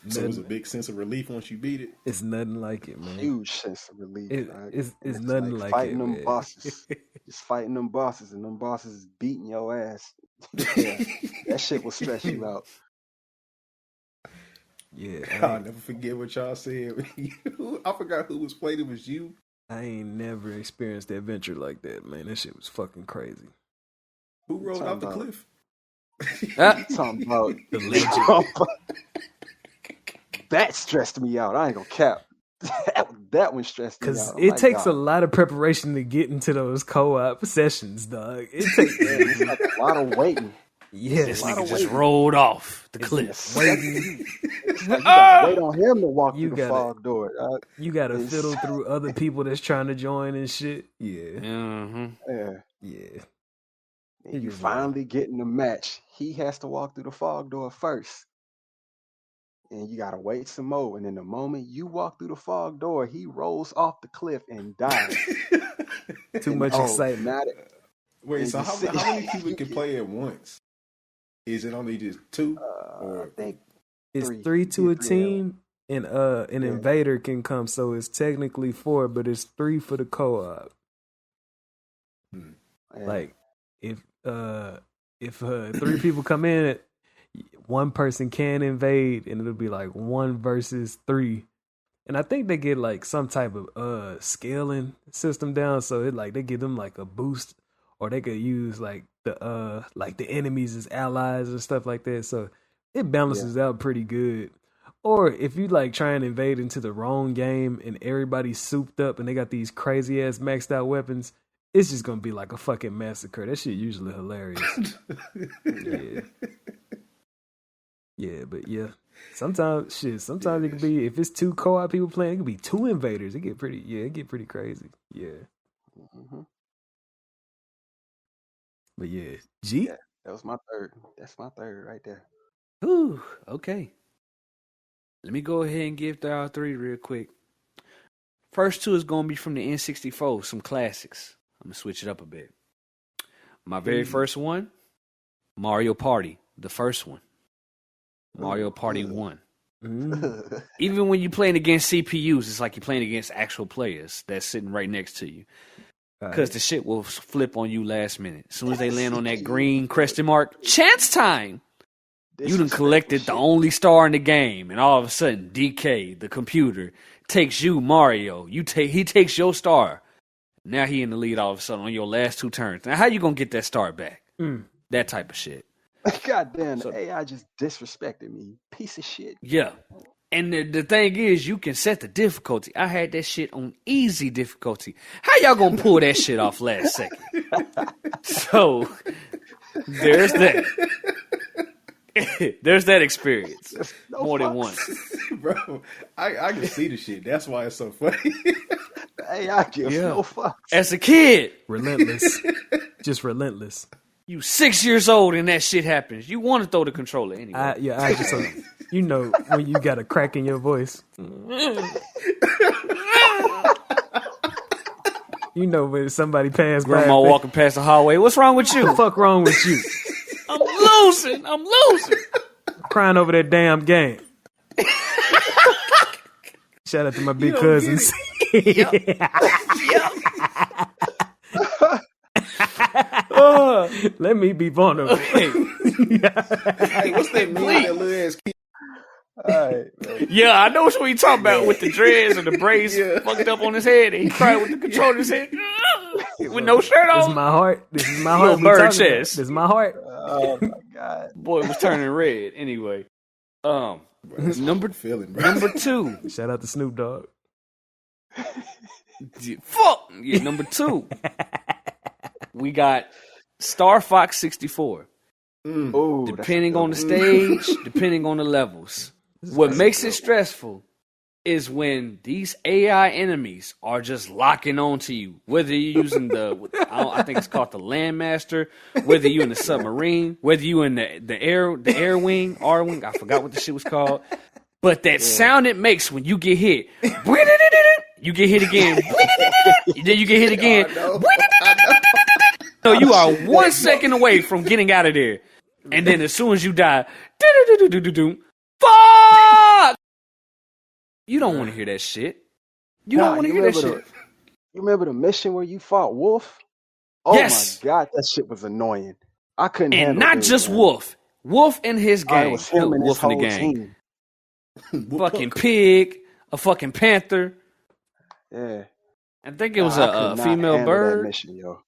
So it was a big sense of relief once you beat it. It's nothing like it, man. Huge sense of relief. Right? It's nothing like fighting it, them man. bosses. Just fighting them bosses, and them bosses is beating your ass. Yeah, that shit will stress you out. Yeah, I'll never forget what y'all said. I forgot who was playing. It was you. I ain't never experienced the adventure like that, man. That shit was fucking crazy. Who rolled off the cliff? Talking about The legend. That stressed me out. I ain't gonna cap. That one stressed me out. Because Oh it my takes God. a lot of preparation to get into those co-op sessions, dog. It takes It's like a lot of waiting. yeah, This a lot nigga of just waiting. rolled off the It's cliff. waiting. It's like you gotta wait on him to walk You through the gotta- fog door. Dog. You gotta It's- fiddle through other people that's trying to join and shit. Yeah, Mm-hmm. Yeah. yeah. And you just finally get in the match. He has to walk through the fog door first. And you gotta wait some more. And in the moment you walk through the fog door, he rolls off the cliff and dies. Too And, much excitement. now that- Wait, And so you how see- many people can play at once? Is it only just two? I think It's three. three to Yeah, a three team, and an Yeah. invader can come. So it's technically 4, but it's 3 for the co-op. yeah. Like if 3 people come in, one person can invade, and it'll be like 1 versus 3. And I think they get like some type of scaling system down, so it like they give them like a boost, or they could use like the enemies as allies and stuff like that. So it balances out pretty good. Or if you like try and invade into the wrong game and everybody's souped up and they got these crazy ass maxed out weapons, it's just gonna be like a fucking massacre. That shit usually hilarious. Yeah. Yeah, but yeah. Sometimes it could be, if it's 2 co-op people playing, it could be 2 invaders. It get pretty crazy. Yeah. Mhm. But yeah. G? Yeah, that was my third. That's my third right there. Ooh, okay. Let me go ahead and give our 3 real quick. First 2 is going to be from the N64, some classics. I'm going to switch it up a bit. My very first one, Mario Party, the first one. Mario Party 1. Mm. Even when you're playing against CPUs, it's like you're playing against actual players that's sitting right next to you. Because the shit will flip on you last minute. As soon as they land on that green crested mark, chance time! You done collected the only star in the game, and all of a sudden, DK, the computer, takes you, Mario. He takes your star. Now he in the lead all of a sudden on your last 2 turns. Now how you gonna get that star back? That type of shit. God damn, the AI just disrespected me. Piece of shit. Yeah. And the thing is, you can set the difficulty. I had that shit on easy difficulty. How y'all gonna pull that shit off last second? So, there's that. There's that experience. No More than fucks. once. Bro, I can see the shit. That's why it's so funny. The AI gives no fucks. As a kid, Relentless. Just relentless. you 6 years old and that shit happens. You want to throw the controller anyway. I just you know when you got a crack in your voice. You know when somebody passed by. Grandma walking past the hallway. What's wrong with you? What the fuck wrong with you? I'm losing. I'm losing. Crying over that damn game. Shout out to my big cousins. Let me be vulnerable. Hey, What's that mean? That little ass kid? All right, man. yeah, I know what you talking about with the dreads and the braids fucked up on his head. And he cried with the controller in his head with no shirt This is on. my heart. This is my heart. Little we bird talking about. chest. This is my heart. Oh my God. Boy was turning red. Anyway, number Feeling, bro. number 2. Shout out to Snoop Dogg. Fuck. Yeah, number 2. We got Star Fox 64. Ooh, that's Depending a good on the one. stage, depending on the levels. What makes it stressful is when these AI enemies are just locking onto you. Whether you're using I think it's called the Landmaster, whether you're in the submarine, whether you're in the air wing, R wing, I forgot what the shit was called. But that sound it makes when you get hit, you get hit again, then you get hit again. So you are 1 second away from getting out of there. And then as soon as you die, fuck! You don't want to hear that shit. You don't want to hear that shit. You remember the mission where you fought Wolf? Oh Yes. my God, that shit was annoying. I couldn't handle it. And not just Wolf. Wolf and his gang. It was him and his Wolf and the whole gang. team. Fucking pig, a fucking panther. Yeah. I think it was I a could not female handle bird. That mission, yo.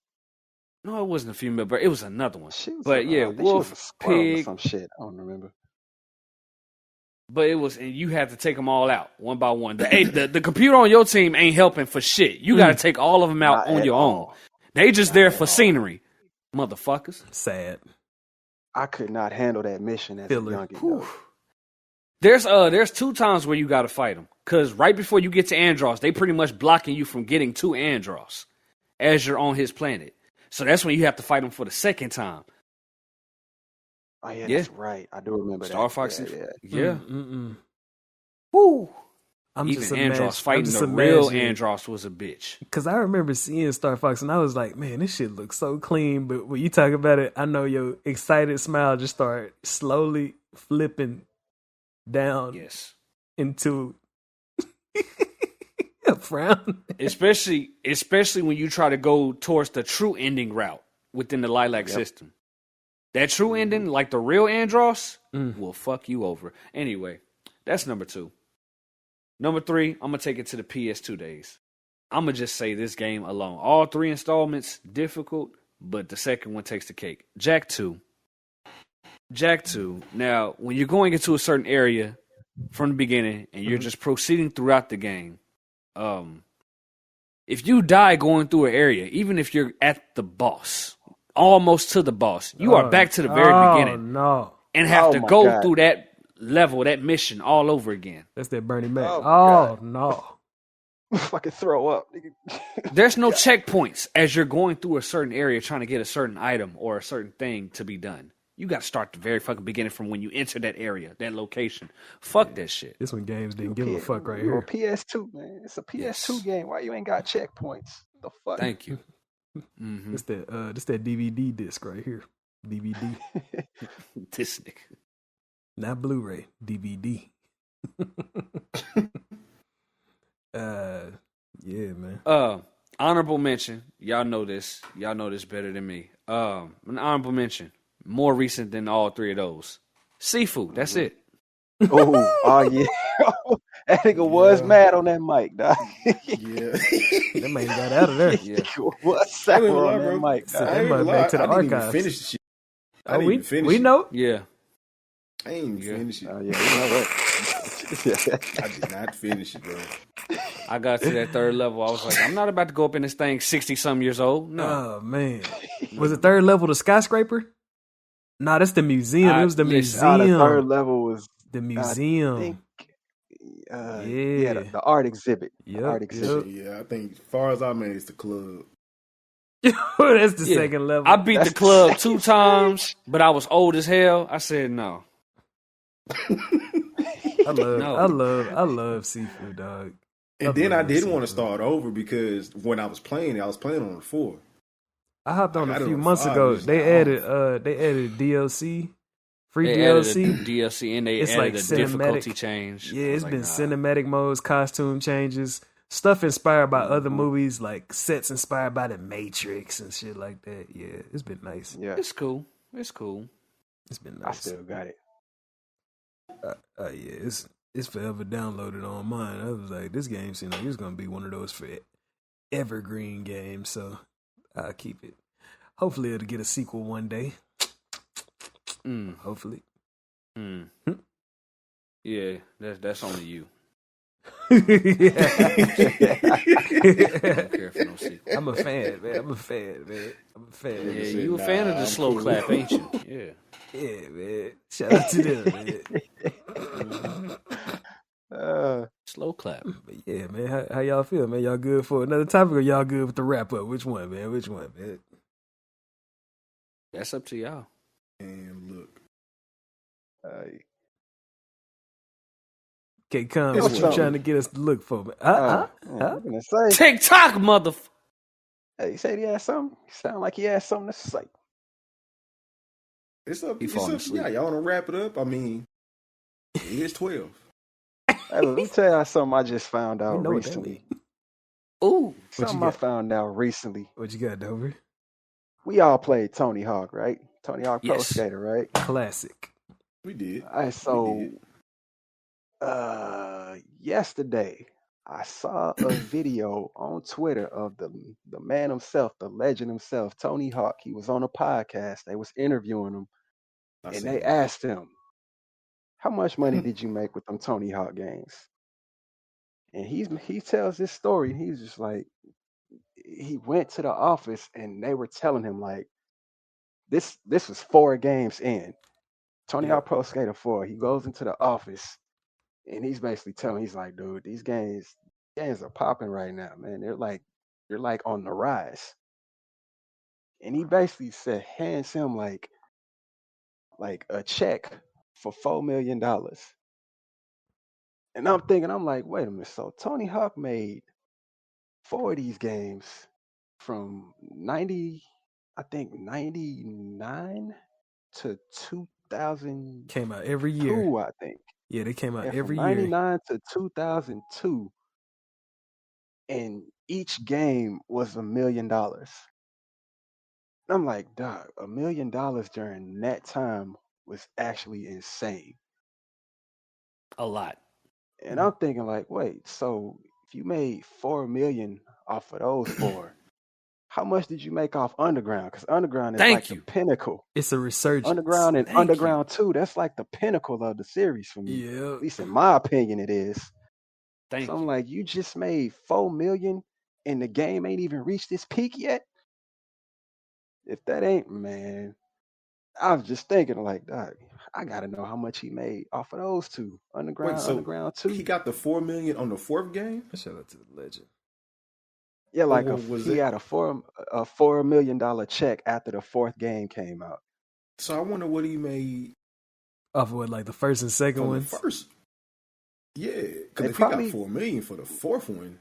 No, it wasn't a female bird. It was another one. But yeah, I think wolf, she was a squirrel or pig. some shit. I don't remember. But it was, and you had to take them all out one by one. The computer on your team ain't helping for shit. You got to take all of them out Not on at your all. own. They just there for scenery, motherfuckers. Sad. I could not handle that mission as a Filler. youngin'. There's 2 times where you got to fight them. Because right before you get to Andros, they pretty much blocking you from getting to Andros as you're on his planet. So that's when you have to fight him for the second time. Oh, yeah, that's right. I do remember Star that. Fox. Yeah. Woo. I'm Even just Andros fighting the imagining- real Andros was a bitch. Because I remember seeing Star Fox and I was like, man, this shit looks so clean. But when you talk about it, I know your excited smile just started slowly flipping down Yes. into a frown. Especially when you try to go towards the true ending route within the Lilac system. That true ending, like the real Andros, will fuck you over. Anyway, that's number 2. Number 3, I'm going to take it to the PS2 days. I'm going to just say this game alone. All 3 installments, difficult, but the second one takes the cake. Jak 2. Jak 2. Now, when you're going into a certain area from the beginning and you're just proceeding throughout the game, if you die going through an area, even if you're at the boss, almost to the boss, you are back to the very beginning. No. And have to go through that level, that mission all over again. That's that Bernie Mac. Oh, no. If I could throw up. There's no checkpoints as you're going through a certain area trying to get a certain item or a certain thing to be done. You got to start the very fucking beginning from when you enter that area, that location. Fuck that shit. This one games didn't give a fuck right You're here. a PS2, man. It's a PS2 game. Why you ain't got checkpoints? The fuck? Thank you. Mm-hmm. This that DVD disc right here. DVD. This nigga. Not Blu-ray. DVD. Yeah, man. Honorable mention. Y'all know this. Y'all know this better than me. An honorable mention. More recent than all 3 of those. Seafood. That's it. Oh yeah. That nigga was mad on that mic, dog. Yeah. That man got out of there. Yeah. What's sour on that mic, So dog? that might back to the I didn't even archives. finish the shit. I Oh, didn't even finish we it. know. Yeah. I ain't even finish it. Oh yeah, you know what? I did not finish it, bro. I got to that 3rd level. I was like, I'm not about to go up in this thing 60-some years old. No. Oh man, was the 3rd level the skyscraper? Nah, that's the museum. It was the museum. The 3rd level was the museum. I think, yeah, the art exhibit. Yep, The art exhibit. Yeah, I think as far as I made, it's the club. That's the 2nd level. I beat the club 2 times, but I was old as hell. I said no. I love seafood, dog. And then I love did want to seafood. start over because when I was playing on the 4. I hopped on I a got it few on months 5, ago. it's They like, added DLC, free They DLC. added a DLC and they It's added like a difficulty cinematic. change. Yeah, I was it's been like, nah. cinematic modes, costume changes, stuff inspired by other movies, like sets inspired by The Matrix and shit like that. Yeah, it's been nice. Yeah, It's cool. It's cool. It's been I nice. still got it. Yeah, it's forever downloaded on mine. I was like, this game seemed like it's gonna be one of those for evergreen games, so I'll keep it. Hopefully, it'll get a sequel one day. Hopefully. Yeah, that's only you. Yeah. I don't care for no sequel. I'm a fan, man. I'm a fan. Yeah, you a fan of the slow clap, ain't you? Yeah. Yeah, man. Shout out to them, man. Slow Slow clap. But yeah, man, how y'all feel, man? Y'all good for another topic, or y'all good with the wrap up? Which one, man? Which one, man? That's up to y'all. And look, Okay, Con, It's what you what? trying to get us to look for, man? I'm gonna say. TikTok, motherfucker. Hey, he said he had something. Sound like he had something to say. it's up. He It's falling up to asleep. y'all. Y'all want to wrap it up? I mean, it is 12. Hey, let me tell y'all something I just found We out know what that recently. Ooh. Something I got? found out recently. What you got, Dover? We all played Tony Hawk, right? Tony Hawk Pro Yes. Skater, right? Classic. We did. All right, so did. yesterday I saw a video on Twitter of the man himself, the legend himself, Tony Hawk. He was on a podcast. They was interviewing him, I and seen they it. asked him, "How much money did you make with them Tony Hawk games?" And he tells this story. He's just like, he went to the office and they were telling him like, this was 4 games in Tony Yeah. Hawk Pro Skater 4. He goes into the office and he's basically telling, he's like, dude, these games are popping right now, man. They're like on the rise. And he basically said, hands him like a check for $4 million. And I'm thinking, I'm like, wait a minute. So Tony Hawk made 4 of these games from 99 to 2002, Came out every year. I think. Yeah, they came out Yeah, every from year. 99 to 2002. And each game was $1 million. I'm like, dog, $1 million during that time was actually insane. A lot. And I'm thinking like, wait, so if you made 4 million off of those 4, how much did you make off Underground? Because Underground is Thank like you. the pinnacle. It's a resurgence. Underground and Thank Underground 2, that's like the pinnacle of the series for me. Yeah. At least in my opinion, it is. Thank So I'm you. like, you just made 4 million and the game ain't even reached its peak yet? If that ain't, man, I was just thinking like, dog, I gotta know how much he made off of those 2. Wait, so Underground 2. he got the $4 million on the 4th game? Shout out to the legend. Yeah, like Or was he it? had a $4 million check after the 4th game came out. So I wonder what he made Off of what, like the first and second from ones? the first. Yeah, They because if he got probably- $4 million for the 4th one,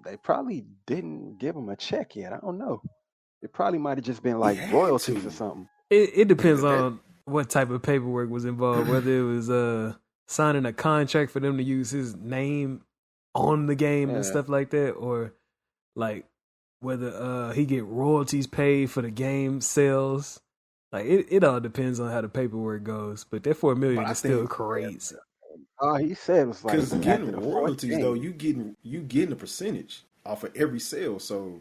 They probably didn't give him a check yet. I don't know. It probably might have just been like had royalties to. or something. It depends That- on what type of paperwork was involved, whether it was signing a contract for them to use his name on the game and Yeah. stuff like that, or like whether he get royalties paid for the game sales. Like it all depends on how the paperwork goes. But that $4 million But I is still think- crazy. He said it was like because after getting the 4th royalties though, game. you getting a percentage off of every sale. So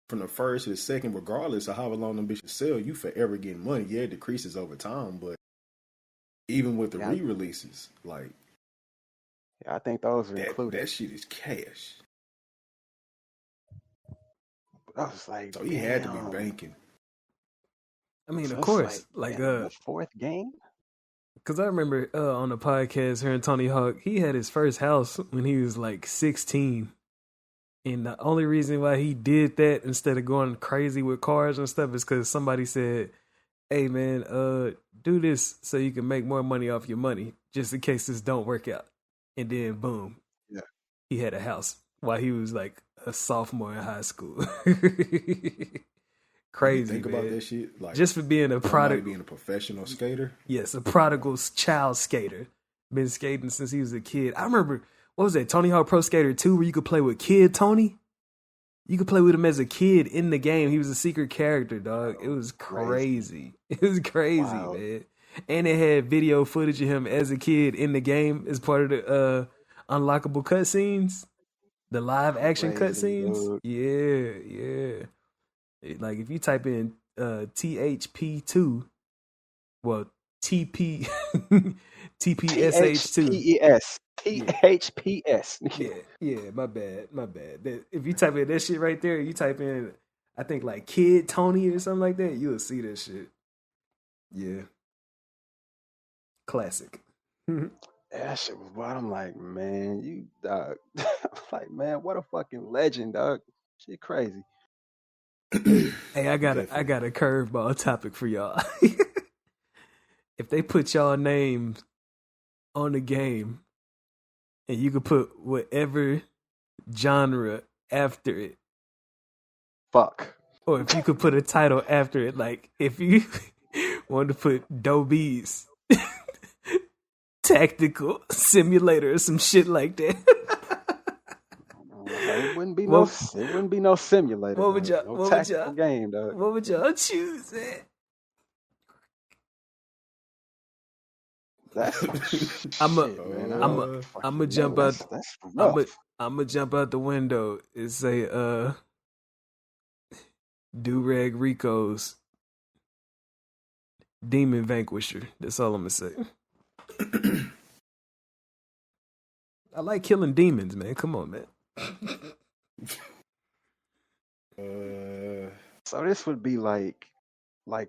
from the first to the second, regardless of how long them bitches sell, you forever getting money. Yeah, it decreases over time, but even with the Yeah. re-releases, like Yeah, I think those are that included. shit is cash. I was like, So he had to be damn. banking. I mean, So of it's course, like damn, the 4th game. because I remember on the podcast hearing Tony Hawk, he had his first house when he was like 16. And the only reason why he did that instead of going crazy with cars and stuff is because somebody said, hey man, do this so you can make more money off your money, just in case this don't work out. And then boom. Yeah. He had a house while he was like a sophomore in high school. Crazy, Think man. about that shit. Like Just for being a somebody product. being a professional skater. Yes, a prodigal child skater. Been skating since he was a kid. I remember, what was that, Tony Hawk Pro Skater 2, where you could play with Kid Tony? You could play with him as a kid in the game. He was a secret character, dog. It was crazy. It was crazy, Wow. man. And it had video footage of him as a kid in the game as part of the unlockable cutscenes. The live action Crazy, cutscenes. dude. Yeah. Like if you type in THP2, well, TP TPSH2. THPS. Yeah, my bad. If you type in that shit right there, you type in, I think like Kid Tony or something like that, you'll see that shit. Yeah. Classic. That shit was wild. I'm like, man, you dog. I'm like, man, what a fucking legend, dog. Shit crazy. Hey, I got a curveball topic for y'all. If they put y'all names on the game and you could put whatever genre after it, Fuck. or if you could put a title after it, like if you wanted to put Dobies Tactical Simulator or some shit like that. It wouldn't be no. It wouldn't be no simulator. What would dog. y'all? No What would tactical y'all? game, dog. What would y'all choose? Man? I'm a jump out. That's I'm rough. a jump out the window and say, Durag Rico's Demon Vanquisher. That's all I'm gonna say. I like killing demons, man. Come on, man. So this would be like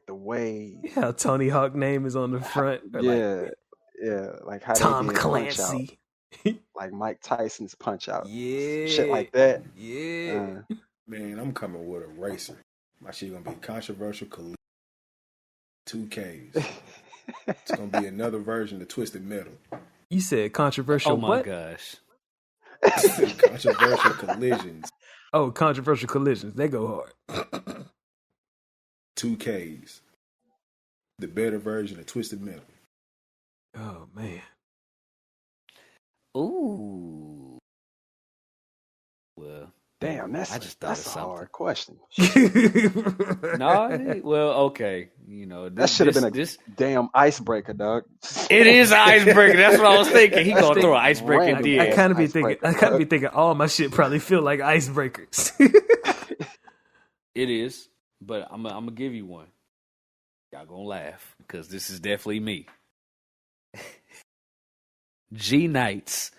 the way. How Tony Hawk name is on the front. Or like how Tom they did Clancy. Punch Out. Like Mike Tyson's Punch Out. Yeah, shit like that. Yeah, Man, I'm coming with a racer. My shit gonna be controversial. 2Ks. It's gonna be another version of Twisted Metal. You said controversial. Oh my what? gosh. Controversial collisions. Oh, controversial collisions. They go hard. 2Ks. The better version of Twisted Metal. Oh man. Ooh. Well, Damn, I just thought that's of a something. hard question. No, well, okay. You know, That should have been a this. damn icebreaker, dog. It is an icebreaker. That's what I was thinking. He gonna throw an icebreaker in random. the I air. kind of be Icebreaker, thinking all my shit probably feel like icebreakers. It is, but I'm gonna give you one. Y'all gonna laugh because this is definitely me. G Knight's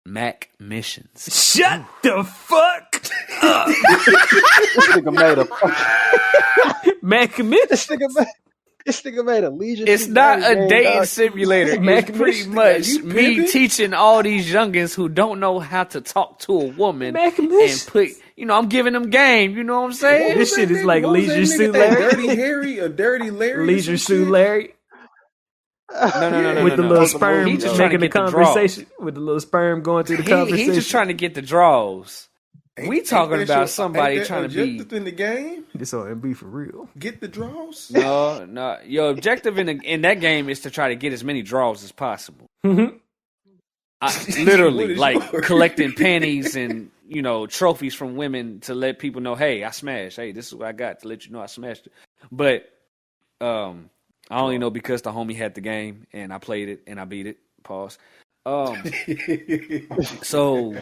Mac Missions. Shut the fuck up. This nigga made a Mac commit. this nigga made a Legion. It's not a game, dating dog. simulator. Mac It's pretty Missions. much You me pimping? teaching all these youngins who don't know how to talk to a woman Mac and Missions. put, I'm giving them game. You know what I'm saying? This shit is like What was that Leisure nigga Suit name? Larry. Dirty Harry or Dirty Larry? or Leisure some Suit shit? Larry. No. With the no. little He sperm just trying to making the get the draws. conversation. With the little sperm going through the conversation. He just trying to get the draws. We talking that about your- somebody ain't that trying to be. objective in the game. This on MB for real. Get the draws. No. Your objective in that game is to try to get as many draws as possible. Mhm. What Literally, is like yours? collecting panties and trophies from women to let people know, hey, I smashed. Hey, this is what I got to let you know I smashed it. But I only know because the homie had the game and I played it and I beat it. Pause. So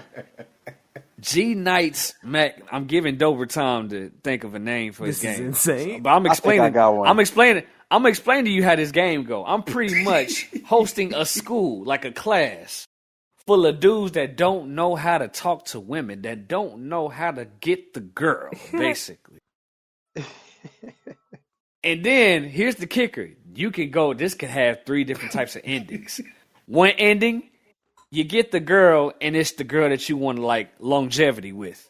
G Knight's Mac. I'm giving Dover time to think of a name for his This is game. insane. But I'm explaining. I got one. I'm explaining to you how this game go. I'm pretty much hosting a school, like a class, full of dudes that don't know how to talk to women, that don't know how to get the girl, basically. And then here's the kicker: you can go. This could have 3 different types of endings. One ending, you get the girl, and it's the girl that you want to like longevity with.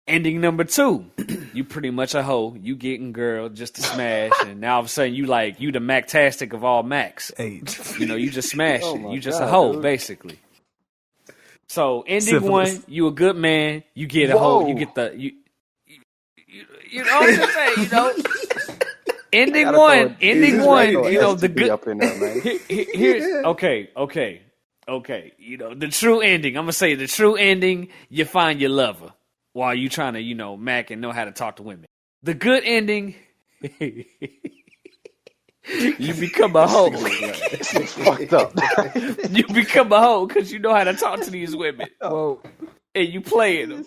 Ending number 2, you pretty much a hoe. You getting girl just to smash, and now all of a sudden you the Mac-tastic of all Macs. Hey, You just smash Oh it. my You just God, a hoe, dude. basically. So ending Syphilis. 1, you a good man. You get a hoe. Whoa. You get the you know what I'm saying. Ending Gotta one, throw it- ending Jesus, one. right, The STD good. up in there, man. Here's okay. The true ending. I'm gonna say the true ending. You find your lover while you trying to Mac and know how to talk to women. The good ending. You become a hoe. It's fucked up. You become a hoe because you know how to talk to these women. whoa. And you playing them.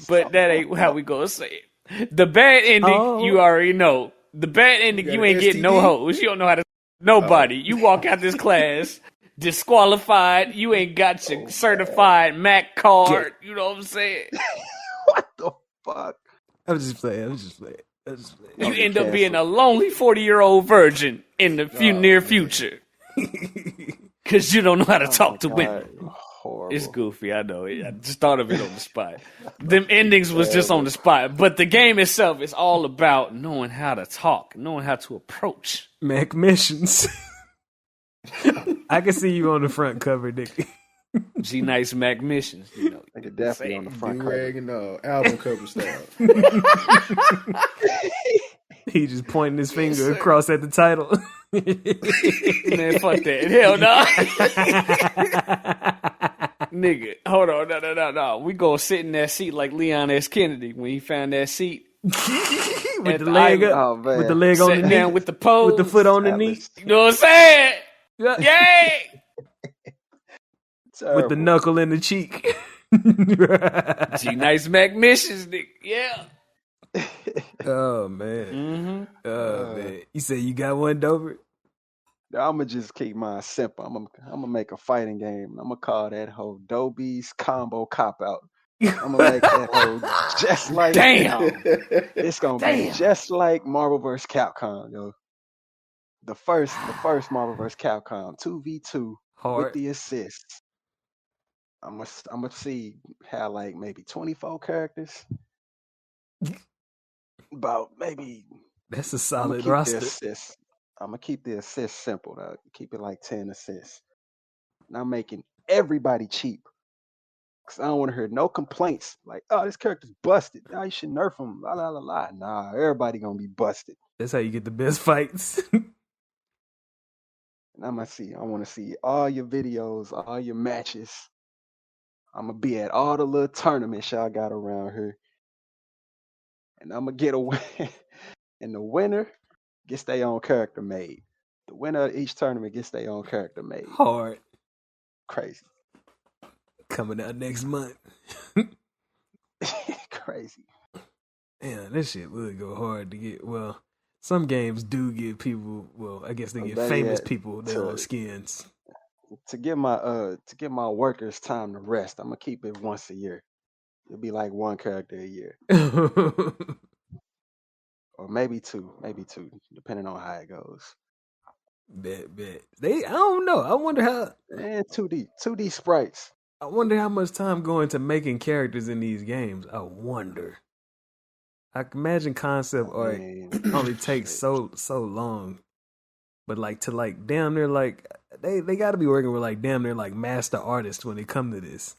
But that ain't how we gonna say it. The bad ending, Oh. you already know. The bad ending, got you an ain't getting no STD? hoes. You don't know how to nobody. You walk out this class disqualified. You ain't got your certified Mac card. You know what I'm saying? What the fuck? I was just playing. You end up being a lonely 40-year-old virgin in the near future. because you don't know how to Oh talk my to God. women. Horrible. It's goofy, I know. I just thought of it on the spot. Them endings was just on the spot, but the game itself is all about knowing how to talk, knowing how to approach. Mac missions. I can see you on the front cover, Nick. G Nice Mac missions, you know. Nigga definitely on the front cover. D-Rag and album cover style. He just pointing his finger across at the title. Man, fuck that. Hell no. Nigga, hold on. No. We gonna sit in that seat like Leon S. Kennedy when he found that seat. With the leg up. Oh, man. With the leg on the Sitting knee. down with the pose. With the foot on the knee. You know what I'm saying? Yeah. Yay! With the knuckle in the cheek. G Nice Mac missions, nigga. Yeah. Oh, man. Oh, man. You say you got one, Dover? I'm gonna just keep mine simple. I'm gonna make a fighting game. I'm gonna call that whole Dobie's Combo Cop Out. I'm gonna make that whole just like Damn. It's gonna be just like Marvel vs. Capcom, yo. The first Marvel vs. Capcom 2v2 Hard. with the assists. I'm gonna see how like maybe 24 characters. About maybe That's a solid roster. I'm gonna keep the assists simple. Though. Keep it like 10 assists. And I'm making everybody cheap. Cause I don't want to hear no complaints like, oh, this character's busted. Nah, you should nerf him. La la la la. Nah, everybody gonna be busted. That's how you get the best fights. And I'm gonna see. I want to see all your videos, all your matches. I'm gonna be at all the little tournaments y'all got around here, and I'm gonna get a win. And the winner gets their own character made. The winner of each tournament gets their own character made. Hard. Crazy. Coming out next month. Crazy. Man, this shit would go hard to get. Well, some games do give people. Well, I guess they give famous people their own skins. To give my workers time to rest, I'm gonna keep it once a year. It'll be like one character a year, or maybe two, depending on how it goes. Bet. I don't know. I wonder how. And 2D sprites. I wonder how much time go into making characters in these games. I wonder. I can imagine concept art only takes so long, but like to like damn near like they got to be working with like damn near like master artists when they come to this.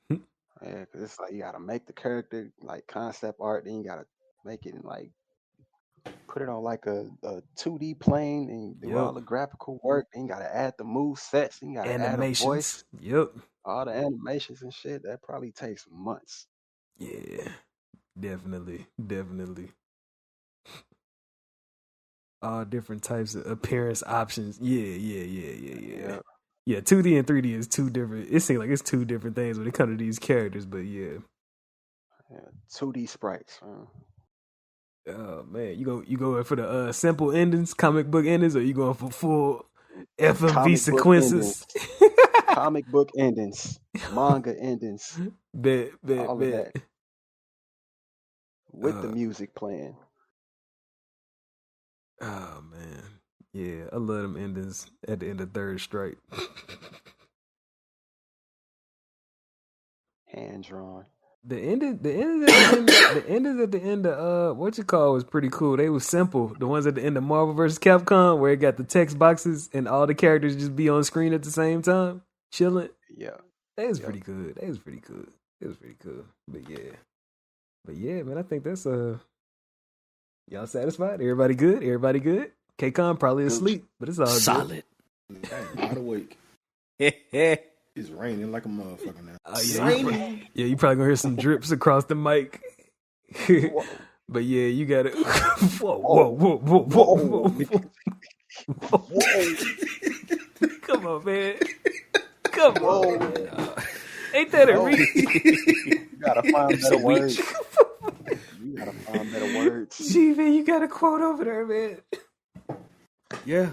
Yeah, because it's like you gotta make the character like concept art, then you gotta make it in like put it on like a 2D plane and do all the graphical work. Then you gotta add the move sets. Then you gotta add a voice. Yep. All the animations and shit. That probably takes months. Yeah. Definitely. All different types of appearance options. Yeah. Yeah, 2D and 3D is two different. It seems like it's two different things when it comes to these characters, but yeah. 2D sprites. Oh man, you go for the simple endings, comic book endings, or you going for full FMV sequences? Comic book endings, manga endings. Bet. All of that. With the music playing. Oh man, yeah, I love them endings at the end of Third Strike. Hand drawn. The endings at the end of what you call was pretty cool. They was simple. The ones at the end of Marvel vs. Capcom where it got the text boxes and all the characters just be on screen at the same time, chilling. Yeah, that was pretty good. It was pretty cool. But yeah, man, I think that's y'all satisfied? Everybody good? K-Con probably asleep, but it's all solid. Good. I'm wide awake. It's raining like a motherfucker now. You probably gonna hear some drips across the mic. But yeah, you got it. Whoa. Come on, man. Come on. Ain't that a reach? You gotta find better words. Gee, man, you got a quote over there, man. Yeah.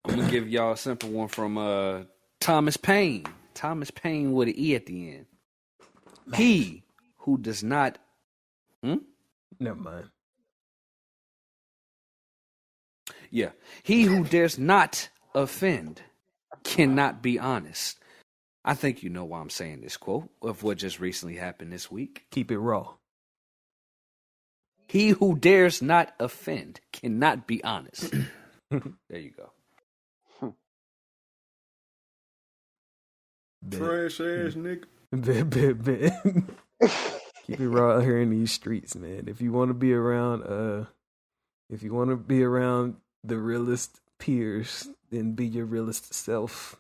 I'm gonna give y'all a simple one from Thomas Paine. Thomas Paine with an E at the end. Man. He who does not... Never mind. Yeah. He who dares not offend cannot be honest. I think you know why I'm saying this quote of what just recently happened this week. Keep it raw. He who dares not offend cannot be honest. There you go. Trash ass nigga. Keep it raw out here in these streets, man. If you want to be around, the realest peers, then be your realest self.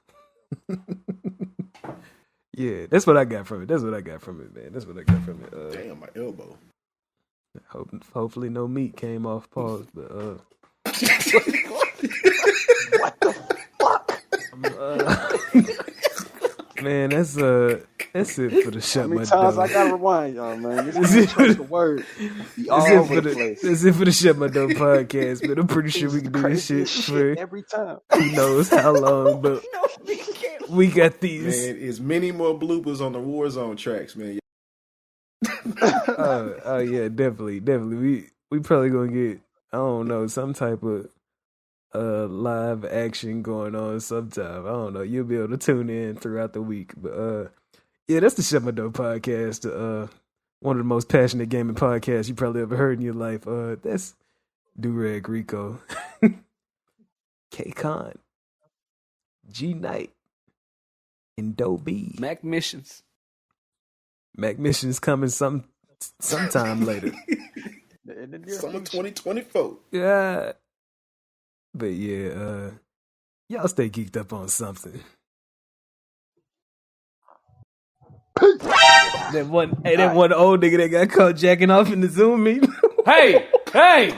Yeah, that's what I got from it. Man. That's what I got from it. Damn, my elbow. Hopefully no meat came off pause, but What the fuck? man, that's it for the shut How my many times door. I gotta rewind y'all, man? This is the word. Be all over the place. That's it for the Shut My Door podcast, man. I'm pretty sure we can do this shit for every time. who knows how long, but we got these. Man, it's many more bloopers on the Warzone tracks, man. Oh yeah, definitely. We probably gonna get, I don't know, some type of live action going on sometime. I don't know. You'll be able to tune in throughout the week. But yeah, that's the Shut My Door podcast. One of the most passionate gaming podcasts you probably ever heard in your life. That's Durag Rico, K-Con, G Knight, and Doe B. Mac Missions. Mac Mission's coming sometime later. Summer 2024. Yeah. But yeah, y'all stay geeked up on something. that one old nigga that got caught jacking off in the Zoom meeting. Hey!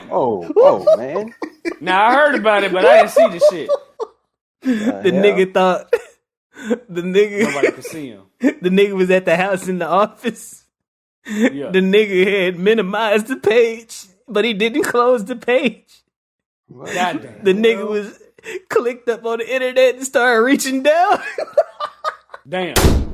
Oh, man. Now I heard about it, but I didn't see the shit. The nigga thought Nobody could see him. the nigga was at the house in the office. Yeah. The nigga had minimized the page, but he didn't close the page. Goddamn. The nigga was clicked up on the internet and started reaching down. Damn.